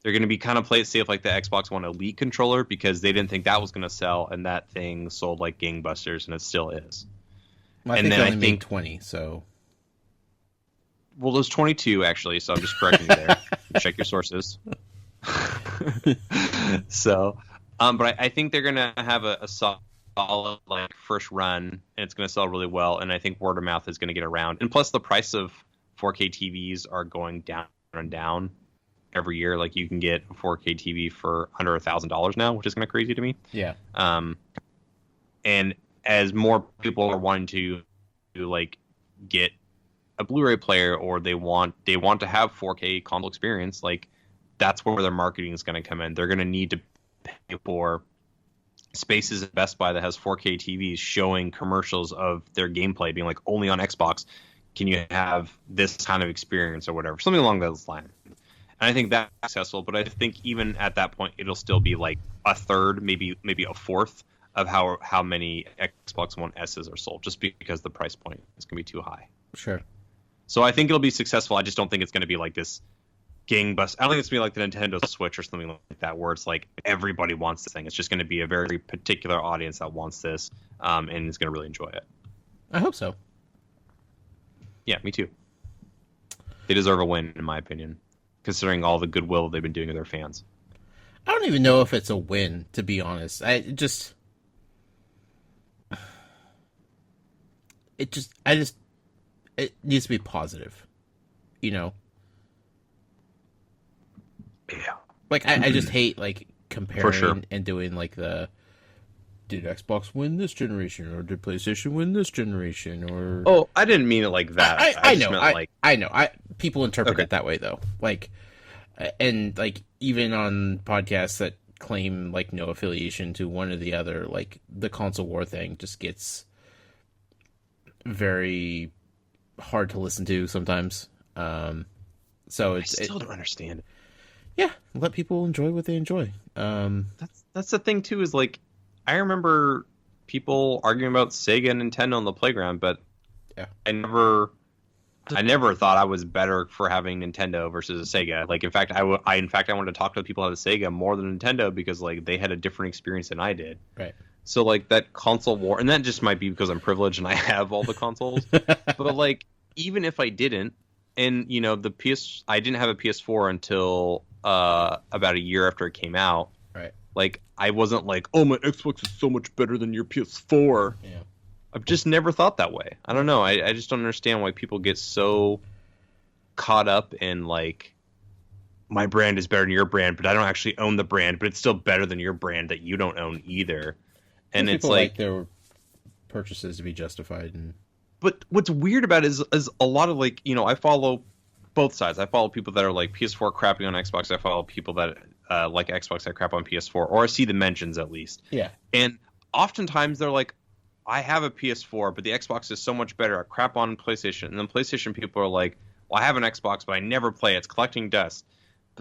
Speaker 2: They're going to be kind of play it safe like the Xbox One Elite controller because they didn't think that was going to sell, and that thing sold like gangbusters, and it still is.
Speaker 1: Well, I think they only made 20, so.
Speaker 2: Well, there's 22 actually, so I'm just correcting you there. Check your sources. So, but I think they're gonna have a solid like first run, and it's gonna sell really well. And I think word of mouth is gonna get around. And plus, the price of 4K TVs are going down and down every year. Like, you can get a 4K TV for under $1,000 now, which is kind of crazy to me.
Speaker 1: Yeah.
Speaker 2: And as more people are wanting to like get a Blu-ray player, or they want to have 4K console experience, like, that's where their marketing is going to come in. They're going to need to pay for spaces at Best Buy that has 4K TVs showing commercials of their gameplay, being like, only on Xbox can you have this kind of experience or whatever, something along those lines. And I think that's successful, but I think even at that point, it'll still be like a third, maybe a fourth of how many Xbox One S's are sold, just because the price point is going to be too high.
Speaker 1: Sure.
Speaker 2: So I think it'll be successful. I just don't think it's going to be like this gangbusters. I don't think it's going to be like the Nintendo Switch or something like that, where it's like everybody wants this thing. It's just going to be a very particular audience that wants this, and is going to really enjoy it.
Speaker 1: I hope so.
Speaker 2: Yeah, me too. They deserve a win, in my opinion, considering all the goodwill they've been doing to their fans.
Speaker 1: I don't even know if it's a win, to be honest. It needs to be positive, Yeah. Like, I just hate, like, comparing and doing, like, did Xbox win this generation, or did PlayStation win this generation, or...
Speaker 2: Oh, I didn't mean it like that.
Speaker 1: I know. I know. People interpret it that way, though. Like, and, like, even on podcasts that claim, like, no affiliation to one or the other, like, the console war thing just gets very hard to listen to sometimes. So I
Speaker 2: still don't understand it.
Speaker 1: Yeah, let people enjoy what they enjoy.
Speaker 2: That's the thing too, is like, I remember people arguing about Sega and Nintendo on the playground, but
Speaker 1: yeah,
Speaker 2: I never thought I was better for having Nintendo versus a Sega. Like, in fact, I wanted to talk to the people at the Sega more than Nintendo, because like they had a different experience than I did.
Speaker 1: Right.
Speaker 2: So like that console war, and that just might be because I'm privileged and I have all the consoles. But like, even if I didn't, and I didn't have a PS4 until about a year after it came out.
Speaker 1: Right.
Speaker 2: Like, I wasn't like, oh, my Xbox is so much better than your PS4.
Speaker 1: Yeah.
Speaker 2: I've just never thought that way. I don't know. I just don't understand why people get so caught up in like, my brand is better than your brand, but I don't actually own the brand, but it's still better than your brand that you don't own either. And it's like
Speaker 1: their purchases to be justified.
Speaker 2: But what's weird about it is a lot of, like, I follow both sides. I follow people that are like PS4 crapping on Xbox. I follow people that like Xbox that crap on PS4, or I see the mentions at least.
Speaker 1: Yeah.
Speaker 2: And oftentimes they're like, I have a PS4, but the Xbox is so much better. I crap on PlayStation. And then PlayStation people are like, well, I have an Xbox, but I never play it. It's collecting dust.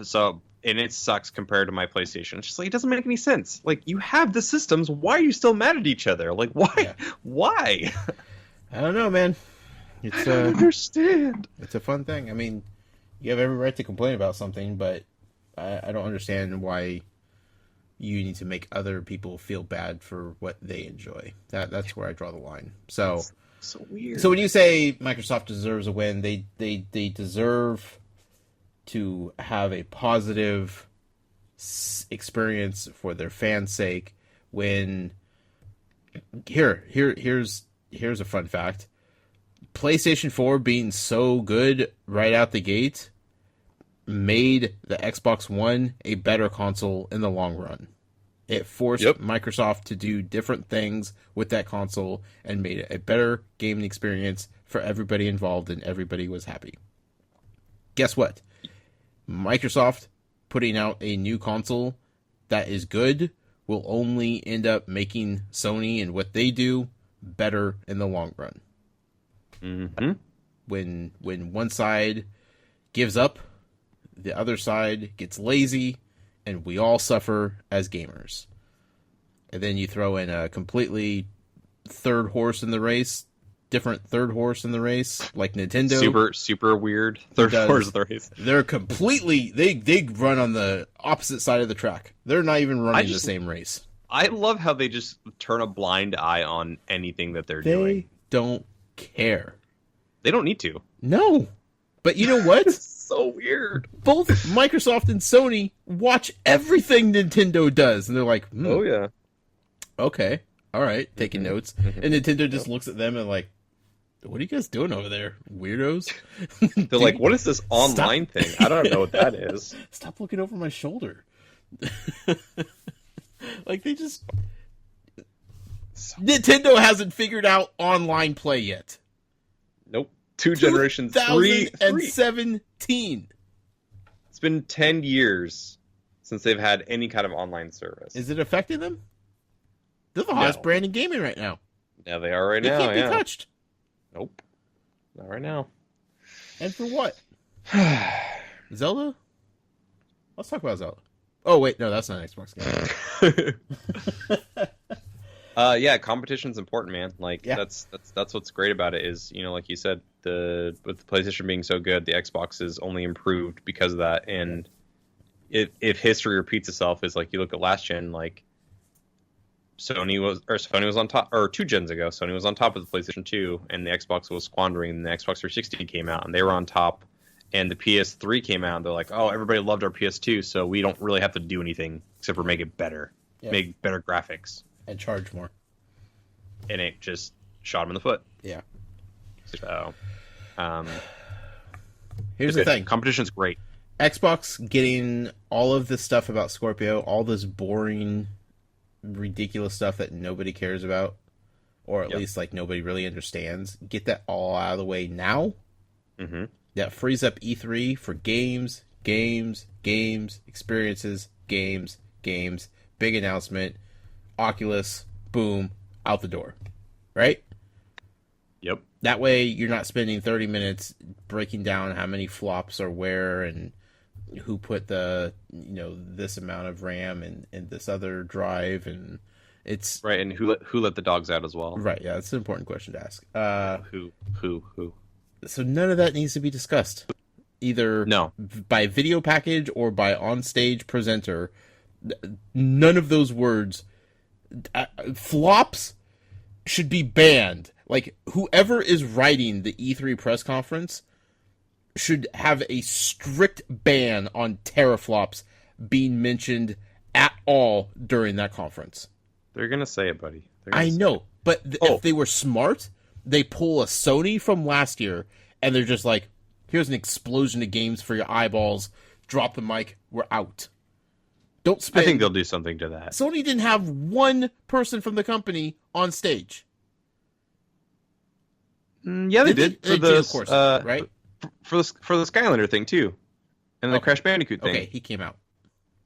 Speaker 2: So, and it sucks compared to my PlayStation. It's just like, it doesn't make any sense. Like, you have the systems. Why are you still mad at each other? Like, why? Yeah. Why?
Speaker 1: I don't know, man. It's,
Speaker 2: I don't understand.
Speaker 1: It's a fun thing. I mean, you have every right to complain about something, but I don't understand why you need to make other people feel bad for what they enjoy. That's where I draw the line. So,
Speaker 2: so weird.
Speaker 1: So when you say Microsoft deserves a win, they deserve to have a positive experience for their fans' sake. When here's a fun fact: PlayStation 4 being so good right out the gate made the Xbox One a better console in the long run. It forced Microsoft to do different things with that console and made it a better gaming experience for everybody involved, and everybody was happy. Guess what? Microsoft putting out a new console that is good will only end up making Sony and what they do better in the long run.
Speaker 2: Mm-hmm.
Speaker 1: When one side gives up, the other side gets lazy, and we all suffer as gamers. And then you throw in a completely third horse in the race, different third horse in the race, like Nintendo.
Speaker 2: Super weird third horse in the race.
Speaker 1: They're completely, they run on the opposite side of the track. They're not even running the same race.
Speaker 2: I love how they just turn a blind eye on anything that they're doing.
Speaker 1: They don't care.
Speaker 2: They don't need to.
Speaker 1: No. But you know what?
Speaker 2: So weird.
Speaker 1: Both Microsoft and Sony watch everything Nintendo does, and they're like,
Speaker 2: oh yeah,
Speaker 1: okay, all right, taking notes. And Nintendo just looks at them and like, what are you guys doing over there, weirdos?
Speaker 2: They're like, what is this online thing? I don't know what that is.
Speaker 1: Stop looking over my shoulder. Like, they just Nintendo hasn't figured out online play yet.
Speaker 2: Nope. 2 generations.
Speaker 1: 2017.
Speaker 2: It's been 10 years since they've had any kind of online service.
Speaker 1: Is it affecting them? They're the hottest brand in gaming right now.
Speaker 2: Yeah, they are right now.
Speaker 1: They can't be touched.
Speaker 2: Nope. Not right now.
Speaker 1: And for what? Zelda? Let's talk about Zelda. Oh, wait. No, that's not an Xbox game.
Speaker 2: Yeah, competition's important, man. Like that's what's great about it is, you know, like you said, with the PlayStation being so good, the Xbox is only improved because of that. And if history repeats itself, is like you look at last gen, like Sony was on top, or 2 gens ago, Sony was on top of the PlayStation 2, and the Xbox was squandering. And the Xbox 360 came out, and they were on top. And the PS3 came out, and they're like, oh, everybody loved our PS2, so we don't really have to do anything except for make it better, make better graphics.
Speaker 1: And charge more.
Speaker 2: And it just shot him in the foot.
Speaker 1: Yeah.
Speaker 2: So,
Speaker 1: here's the thing.
Speaker 2: Competition's great.
Speaker 1: Xbox getting all of this stuff about Scorpio, all this boring, ridiculous stuff that nobody cares about, or at least like nobody really understands. Get that all out of the way now.
Speaker 2: Mm-hmm.
Speaker 1: That frees up E3 for games, experiences, games, big announcement. Oculus, boom, out the door. Right?
Speaker 2: Yep.
Speaker 1: That way you're not spending 30 minutes breaking down how many flops are where and who put the, you know, this amount of RAM in this other drive, and it's
Speaker 2: right. And who let the dogs out as well?
Speaker 1: Right. Yeah, that's an important question to ask.
Speaker 2: Who?
Speaker 1: So none of that needs to be discussed, either by video package or by on-stage presenter. None of those words. Flops should be banned. Like, whoever is writing the E3 press conference should have a strict ban on teraflops being mentioned at all during that conference.
Speaker 2: They're gonna say it, buddy.
Speaker 1: I know, but if they were smart, they pull a Sony from last year, and they're just like, here's an explosion of games for your eyeballs. Drop the mic. We're out. Don't spend.
Speaker 2: I think they'll do something to that.
Speaker 1: Sony didn't have one person from the company on stage.
Speaker 2: Yeah, they did. For the,
Speaker 1: of course, right?
Speaker 2: For the Skylander thing, too. And the Crash Bandicoot thing.
Speaker 1: Okay, he came out.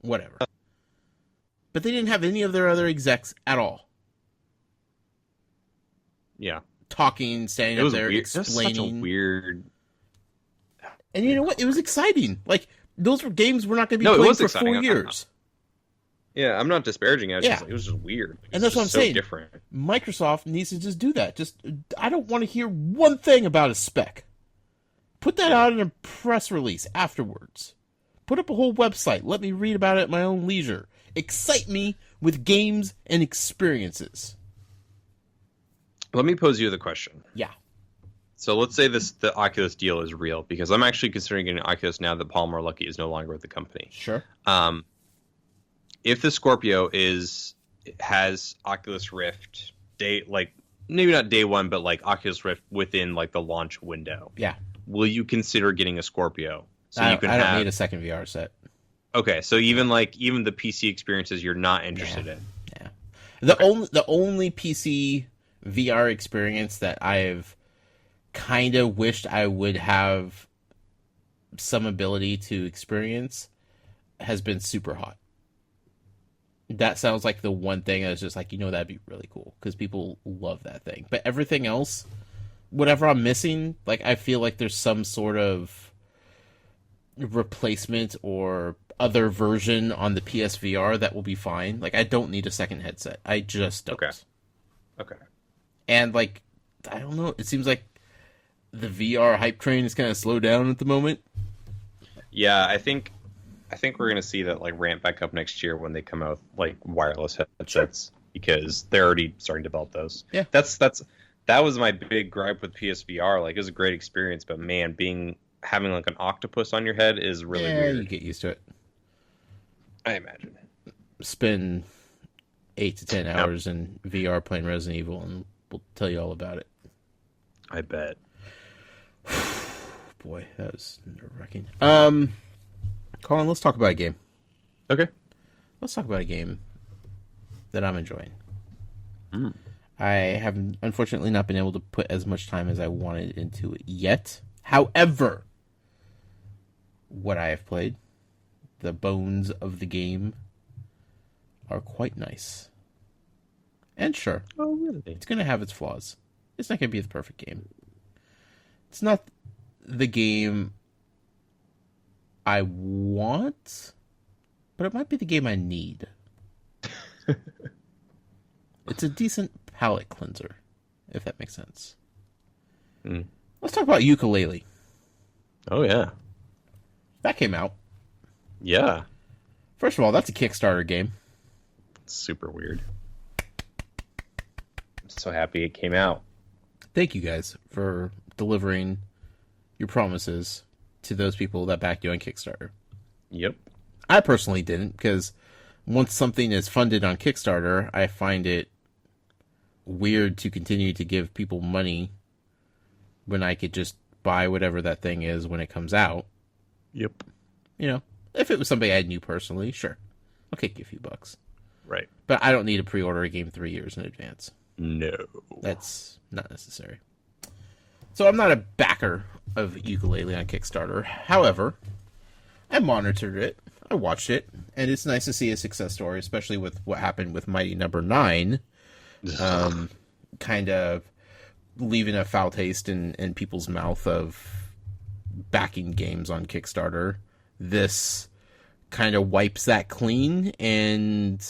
Speaker 1: Whatever. But they didn't have any of their other execs at all.
Speaker 2: Yeah.
Speaker 1: talking, standing
Speaker 2: It
Speaker 1: up
Speaker 2: was
Speaker 1: there,
Speaker 2: weird. It was such a
Speaker 1: explaining.
Speaker 2: weird.
Speaker 1: And you know what? It was exciting. Like, those were games we're not going to be
Speaker 2: No, it
Speaker 1: playing
Speaker 2: was
Speaker 1: for
Speaker 2: exciting.
Speaker 1: 4 years.
Speaker 2: Yeah, I'm not disparaging it.
Speaker 1: Yeah.
Speaker 2: It was just weird.
Speaker 1: And that's what I'm
Speaker 2: so
Speaker 1: saying.
Speaker 2: Different.
Speaker 1: Microsoft needs to just do that. I don't want to hear one thing about a spec. Put that out in a press release afterwards. Put up a whole website. Let me read about it at my own leisure. Excite me with games and experiences.
Speaker 2: Let me pose you the question.
Speaker 1: Yeah.
Speaker 2: So let's say the Oculus deal is real, because I'm actually considering getting an Oculus now that Palmer Luckey is no longer with the company.
Speaker 1: Sure.
Speaker 2: If the Scorpio has Oculus Rift maybe not day one, but like Oculus Rift within like the launch window.
Speaker 1: Yeah.
Speaker 2: Will you consider getting a Scorpio? So
Speaker 1: I don't need a second VR set.
Speaker 2: Okay, so even the PC experiences you're not interested in.
Speaker 1: Yeah. The only PC VR experience that I've kind of wished I would have some ability to experience has been Super Hot. That sounds like the one thing that's just like, that'd be really cool because people love that thing. But everything else, whatever I'm missing, like, I feel like there's some sort of replacement or other version on the PSVR that will be fine. Like, I don't need a second headset. I just don't.
Speaker 2: Okay.
Speaker 1: And, like, I don't know. It seems like the VR hype train is kind of slowed down at the moment.
Speaker 2: Yeah, I think we're gonna see that like ramp back up next year when they come out with like wireless headsets, because they're already starting to develop those.
Speaker 1: Yeah,
Speaker 2: that was my big gripe with PSVR. Like, it was a great experience, but man, having like an octopus on your head is really weird.
Speaker 1: You get used to it.
Speaker 2: I imagine.
Speaker 1: Spend 8 to 10 hours in VR playing Resident Evil, and we'll tell you all about it.
Speaker 2: I bet.
Speaker 1: Boy, that was nerve-wracking. Colin, let's talk about a game.
Speaker 2: Okay.
Speaker 1: Let's talk about a game that I'm enjoying. I have unfortunately not been able to put as much time as I wanted into it yet. However, what I have played, the bones of the game, are quite nice. And sure,
Speaker 2: really?
Speaker 1: It's going to have its flaws. It's not going to be the perfect game. It's not the game I want, but it might be the game I need. It's a decent palate cleanser, if that makes sense. Let's talk about Yooka-Laylee.
Speaker 2: Oh, yeah.
Speaker 1: That came out.
Speaker 2: Yeah.
Speaker 1: First of all, that's a Kickstarter game.
Speaker 2: It's super weird. I'm so happy it came out.
Speaker 1: Thank you guys for delivering your promises to those people that backed you on Kickstarter.
Speaker 2: Yep.
Speaker 1: I personally didn't, because once something is funded on Kickstarter, I find it weird to continue to give people money when I could just buy whatever that thing is when it comes out.
Speaker 2: Yep.
Speaker 1: If it was somebody I knew personally, sure. I'll kick you a few bucks.
Speaker 2: Right.
Speaker 1: But I don't need to pre-order a game 3 years in advance.
Speaker 2: No.
Speaker 1: That's not necessary. So I'm not a backer of Yooka-Laylee on Kickstarter. However, I monitored it, I watched it, and it's nice to see a success story, especially with what happened with Mighty Number 9. Kind of leaving a foul taste in people's mouth of backing games on Kickstarter. This kind of wipes that clean and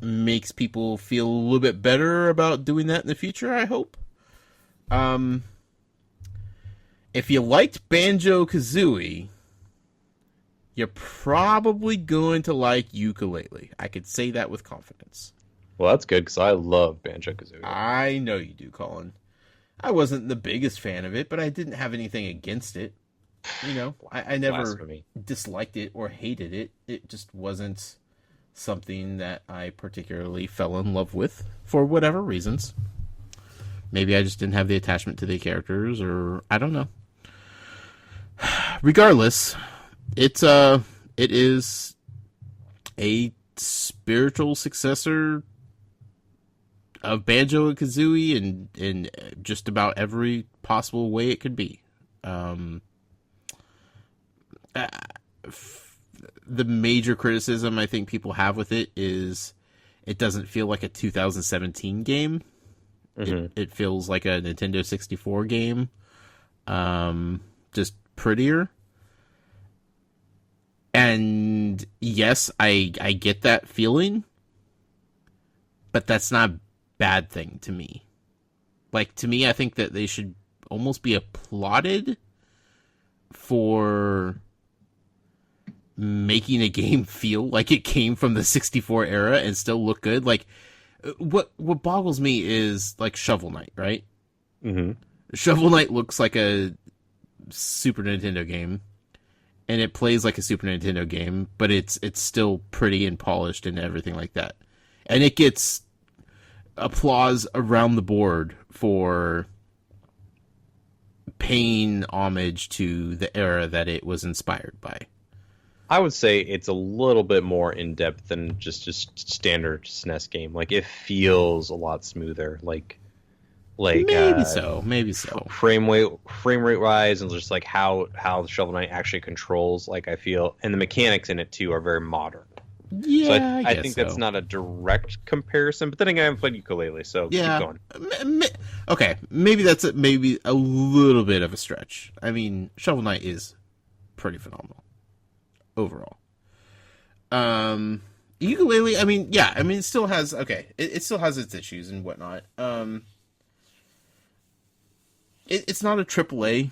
Speaker 1: makes people feel a little bit better about doing that in the future, I hope. If you liked Banjo-Kazooie, you're probably going to like Yooka-Laylee. I could say that with confidence.
Speaker 2: Well, that's good, because I love Banjo-Kazooie.
Speaker 1: I know you do, Colin. I wasn't the biggest fan of it, but I didn't have anything against it. I never
Speaker 2: Blasphemy.
Speaker 1: disliked it or hated it. It just wasn't something that I particularly fell in love with for whatever reasons. Maybe I just didn't have the attachment to the characters, or I don't know. Regardless, it is a spiritual successor of Banjo and Kazooie in just about every possible way it could be. The major criticism I think people have with it is it doesn't feel like a 2017 game. It feels like a Nintendo 64 game, just prettier. And yes, I get that feeling, but that's not a bad thing to me. Like, to me, I think that they should almost be applauded for making a game feel like it came from the 64 era and still look good. Like, what boggles me is, like, Shovel Knight, right?
Speaker 2: Mm-hmm.
Speaker 1: Shovel Knight looks like a Super Nintendo game, and it plays like a Super Nintendo game, but it's still pretty and polished and everything like that. And it gets applause around the board for paying homage to the era that it was inspired by.
Speaker 2: I would say it's a little bit more in depth than just standard SNES game. Like, it feels a lot smoother. Like
Speaker 1: maybe so.
Speaker 2: Frame rate wise, and just like how the Shovel Knight actually controls. Like, I feel, and the mechanics in it too are very modern.
Speaker 1: Yeah,
Speaker 2: so I think that's not a direct comparison. But then again, I haven't played ukulele, so
Speaker 1: yeah.
Speaker 2: keep
Speaker 1: going. Okay, maybe that's maybe a little bit of a stretch. I mean, Shovel Knight is pretty phenomenal overall. Ukulele, I mean, yeah, I mean, it still has it still has its issues and whatnot. It's not a AAA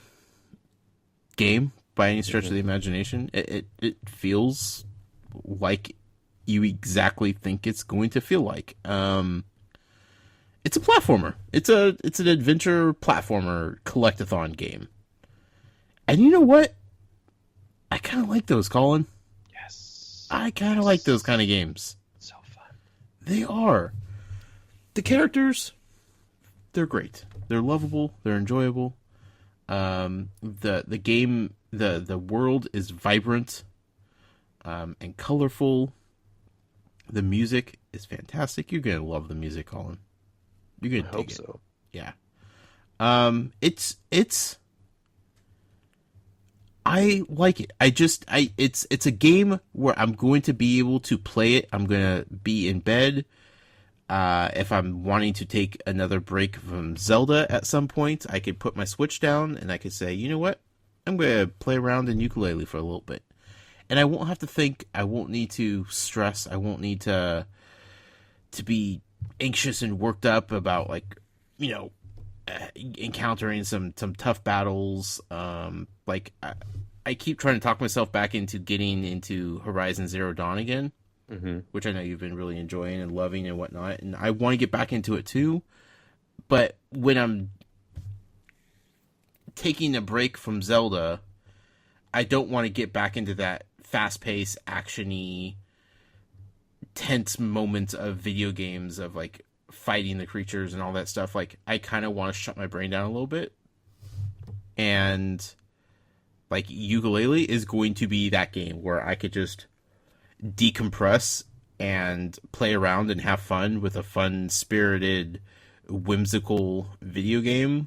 Speaker 1: game by any stretch of the imagination. It feels like you exactly think it's going to feel like. It's a platformer. It's an adventure platformer collectathon game. And you know what? I kind of like those, Colin.
Speaker 2: Yes.
Speaker 1: I kind of like those kind of games.
Speaker 2: So fun.
Speaker 1: They are. The characters, they're great. They're lovable. They're enjoyable. The game, the world is vibrant, and colorful. The music is fantastic. You're gonna love the music, Colin. You're gonna dig it. So. Yeah. It's. I like it. It's a game where I'm going to be able to play it. I'm gonna be in bed. If I'm wanting to take another break from Zelda at some point, I could put my Switch down and I could say, you know what? I'm gonna play around in ukulele for a little bit. And I won't have to think. I won't need to stress. I won't need to be anxious and worked up about, like, you know, encountering some tough battles. I keep trying to talk myself back into getting into Horizon Zero Dawn again, which I know you've been really enjoying and loving and whatnot. And I want to get back into it too. But when I'm taking a break from Zelda, I don't want to get back into that fast-paced, action-y, tense moments of video games of, like, fighting the creatures and all that stuff. Like, I kind of want to shut my brain down a little bit. And, like, ukulele is going to be that game where I could just decompress and play around and have fun with a fun-spirited, whimsical video game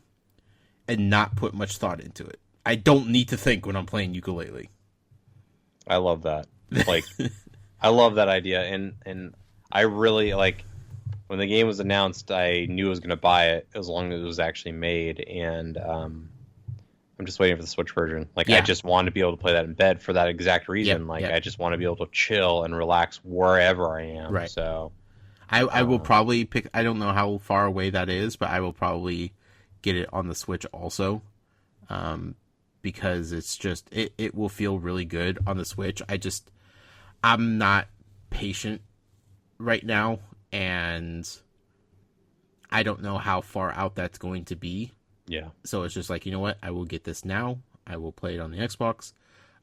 Speaker 1: and not put much thought into it. I don't need to think when I'm playing ukulele.
Speaker 2: I love that. Like, I love that idea, and I really, like, when the game was announced, I knew I was going to buy it as long as it was actually made, and I'm just waiting for the Switch version. Like, I just want to be able to play that in bed for that exact reason. I just want to be able to chill and relax wherever I am. Right. So,
Speaker 1: I will probably pick. I don't know how far away that is, but I will probably get it on the Switch also. Because it's just, it will feel really good on the Switch. I'm not patient right now, and I don't know how far out that's going to be.
Speaker 2: Yeah.
Speaker 1: So it's just like, you know what? I will get this now. I will play it on the Xbox.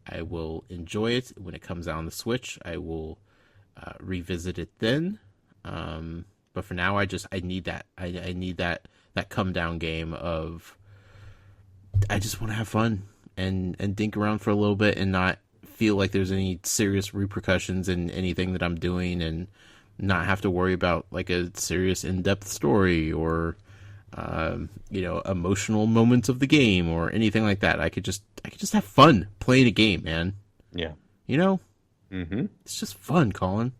Speaker 1: I will enjoy it when it comes out on the Switch. I will revisit it then. But for now, I need that. I need that come down game of, I just want to have fun and dink around for a little bit and not feel like there's any serious repercussions in anything that I'm doing, and not have to worry about, like, a serious in-depth story or emotional moments of the game or anything like that. I could just have fun playing a game, man.
Speaker 2: Yeah.
Speaker 1: It's just fun, Colin.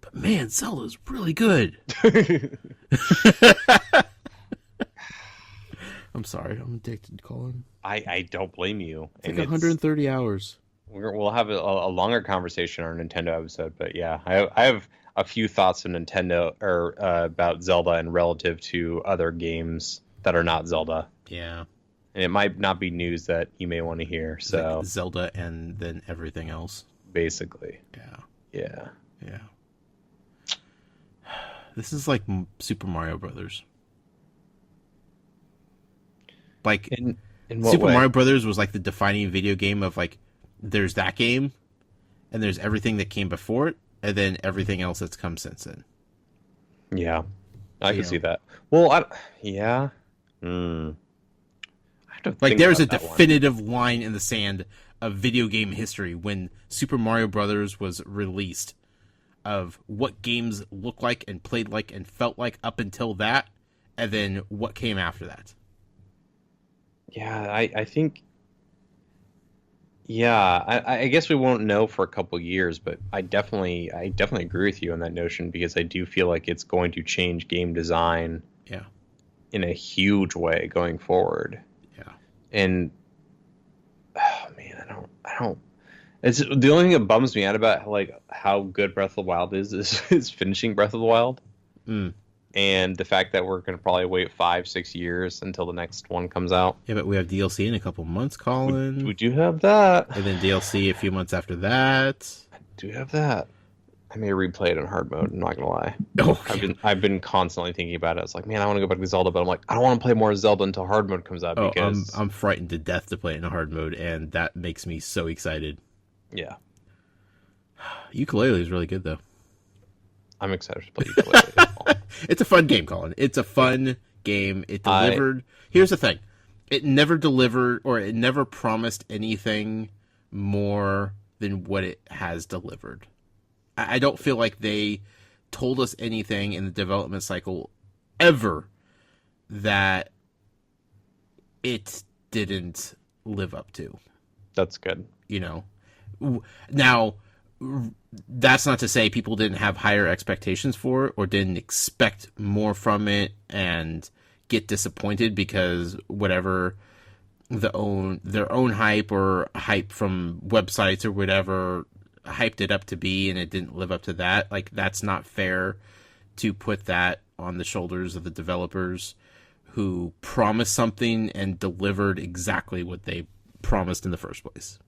Speaker 1: But man, Zelda's really good. I'm sorry, I'm addicted, Colin.
Speaker 2: I don't blame you.
Speaker 1: It's like 130 hours.
Speaker 2: We'll have a longer conversation on our Nintendo episode, but yeah, I have a few thoughts on Nintendo or about Zelda and relative to other games that are not Zelda.
Speaker 1: Yeah.
Speaker 2: And it might not be news that you may want to hear. So
Speaker 1: like Zelda and then everything else.
Speaker 2: Basically.
Speaker 1: Yeah. This is like Super Mario Brothers. Like
Speaker 2: in what
Speaker 1: Super
Speaker 2: way?
Speaker 1: Mario Brothers was like the defining video game of like there's that game and there's everything that came before it and then everything else that's come since then.
Speaker 2: Yeah. I can see that. Well, yeah.
Speaker 1: Like there's a definitive line in the sand of video game history when Super Mario Brothers was released of what games looked like and played like and felt like up until that, and then what came after that.
Speaker 2: Yeah, I think. Yeah, I guess we won't know for a couple years, but I definitely agree with you on that notion because I do feel like it's going to change game design.
Speaker 1: Yeah.
Speaker 2: In a huge way going forward.
Speaker 1: Yeah.
Speaker 2: And oh man, I don't. It's the only thing that bums me out about like how good Breath of the Wild is finishing Breath of the Wild. And the fact that we're going to probably wait 5-6 years until the next one comes out.
Speaker 1: Yeah, but we have DLC in a couple months, Colin.
Speaker 2: We do have that.
Speaker 1: And then DLC a few months after that.
Speaker 2: I do have that. I may replay it in hard mode, I'm not going to lie.
Speaker 1: Okay.
Speaker 2: I've been constantly thinking about it. It's like, man, I want to go back to Zelda, but I'm like, I don't want to play more Zelda until hard mode comes out. Because
Speaker 1: I'm frightened to death to play it in hard mode, and that makes me so excited.
Speaker 2: Yeah.
Speaker 1: Ukulele is really good, though.
Speaker 2: I'm excited to play Ukulele.
Speaker 1: It's a fun game, Colin. It's a fun game. It delivered. Here's the thing. It never delivered, or it never promised anything more than what it has delivered. I don't feel like they told us anything in the development cycle ever that it didn't live up to.
Speaker 2: That's good.
Speaker 1: You know? Now, that's not to say people didn't have higher expectations for it or didn't expect more from it and get disappointed because whatever their own hype or hype from websites or whatever hyped it up to be and it didn't live up to that. Like, that's not fair to put that on the shoulders of the developers who promised something and delivered exactly what they promised in the first place.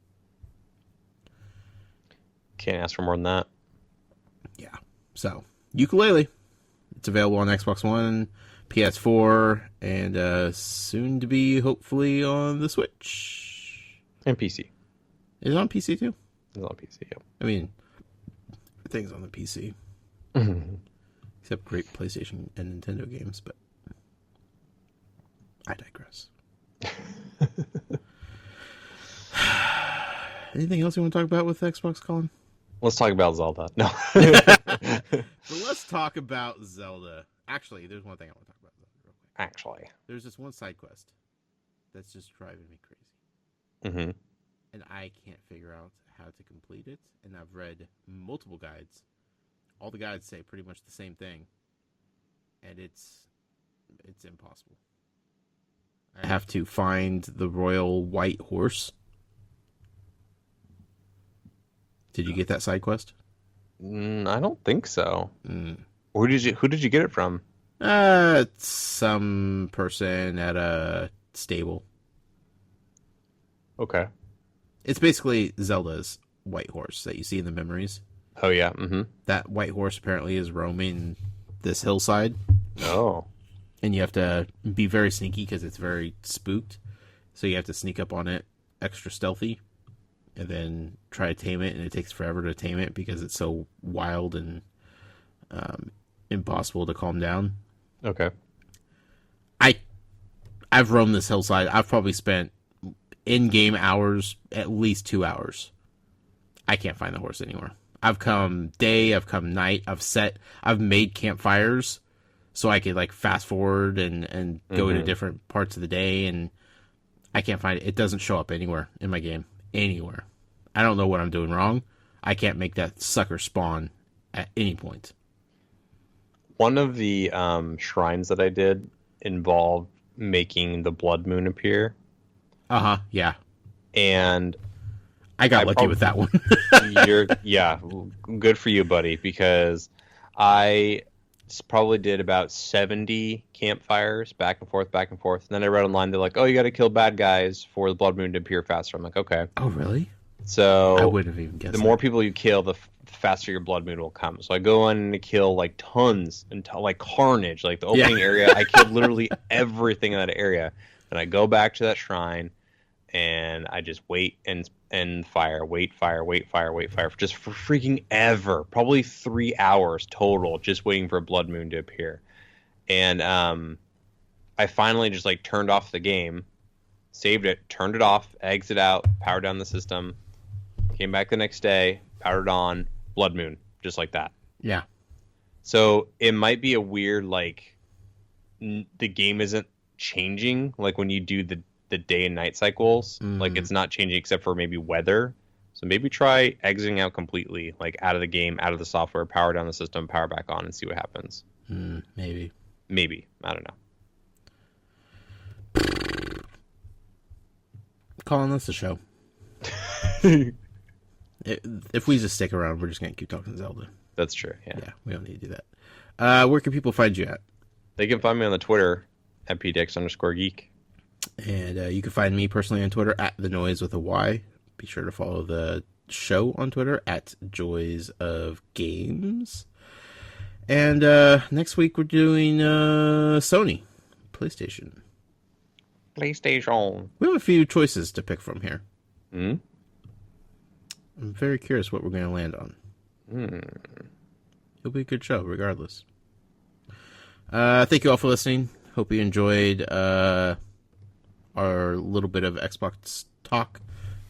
Speaker 2: Can't ask for more than that.
Speaker 1: Yeah. So, Ukulele. It's available on Xbox One, PS4, and soon to be, hopefully, on the Switch.
Speaker 2: And PC.
Speaker 1: Is it on PC, too?
Speaker 2: It's on PC, yep.
Speaker 1: I mean, everything's on the PC. Except great PlayStation and Nintendo games, but I digress. Anything else you want to talk about with Xbox, Colin?
Speaker 2: Let's talk about Zelda. No.
Speaker 1: So let's talk about Zelda. Actually, there's one thing I want to talk about Zelda real quick.
Speaker 2: Actually.
Speaker 1: There's this one side quest that's just driving me crazy. And I can't figure out how to complete it. And I've read multiple guides. All the guides say pretty much the same thing. And it's impossible. I have to find the royal white horse. Did you get that side quest?
Speaker 2: I don't think so. Who did you get it from?
Speaker 1: It's some person at a stable.
Speaker 2: Okay.
Speaker 1: It's basically Zelda's white horse that you see in the memories.
Speaker 2: Oh, yeah.
Speaker 1: That white horse apparently is roaming this hillside.
Speaker 2: Oh.
Speaker 1: And you have to be very sneaky because it's very spooked. So you have to sneak up on it extra stealthy and then try to tame it. And it takes forever to tame it because it's so wild and impossible to calm down.
Speaker 2: Okay.
Speaker 1: I've roamed this hillside. I've probably spent in-game hours, at least 2 hours. I can't find the horse anywhere. I've come day, I've come night, I've made campfires so I could like fast forward and go to different parts of the day, and I can't find it. It doesn't show up anywhere in my game. Anywhere. I don't know what I'm doing wrong. I can't make that sucker spawn at any point.
Speaker 2: One of the shrines that I did involved making the blood moon appear.
Speaker 1: Yeah.
Speaker 2: And
Speaker 1: I got lucky with that one.
Speaker 2: Yeah, good for you, buddy, because I probably did about 70 campfires back and forth. And then I read online, they're like, oh, you got to kill bad guys for the blood moon to appear faster. I'm like, okay.
Speaker 1: Oh, really?
Speaker 2: So
Speaker 1: I wouldn't have even guessed
Speaker 2: the more people you kill, the faster your blood moon will come. So I go in and kill like tons until like carnage, like the opening area. I killed literally everything in that area. And I go back to that shrine and I just wait and fire for just for freaking ever. Probably 3 hours total just waiting for a blood moon to appear. And I finally just like turned off the game, saved it, turned it off, exit out, powered down the system, came back the next day, powered on, blood moon, just like that.
Speaker 1: Yeah.
Speaker 2: So it might be a weird, like, the game isn't changing, like when you do the day and night cycles, like it's not changing except for maybe weather. So maybe try exiting out completely, like out of the game, out of the software, power down the system, power back on, and see what happens.
Speaker 1: Maybe.
Speaker 2: I don't know.
Speaker 1: Calling this a show. If we just stick around, we're just going to keep talking Zelda.
Speaker 2: That's true, yeah.
Speaker 1: Yeah, we don't need to do that. Where can people find you at?
Speaker 2: They can find me on the Twitter, at pdx_geek.
Speaker 1: And you can find me personally on Twitter, at The Noise with a Y. Be sure to follow the show on Twitter, at Joys of Games. And next week we're doing Sony, PlayStation. We have a few choices to pick from here. I'm very curious what we're going to land on. It'll be a good show, regardless. Thank you all for listening. Hope you enjoyed our little bit of Xbox talk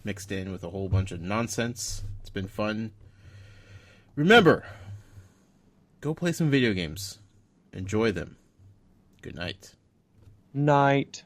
Speaker 1: mixed in with a whole bunch of nonsense. It's been fun. Remember, go play some video games. Enjoy them. Good night.
Speaker 2: Night.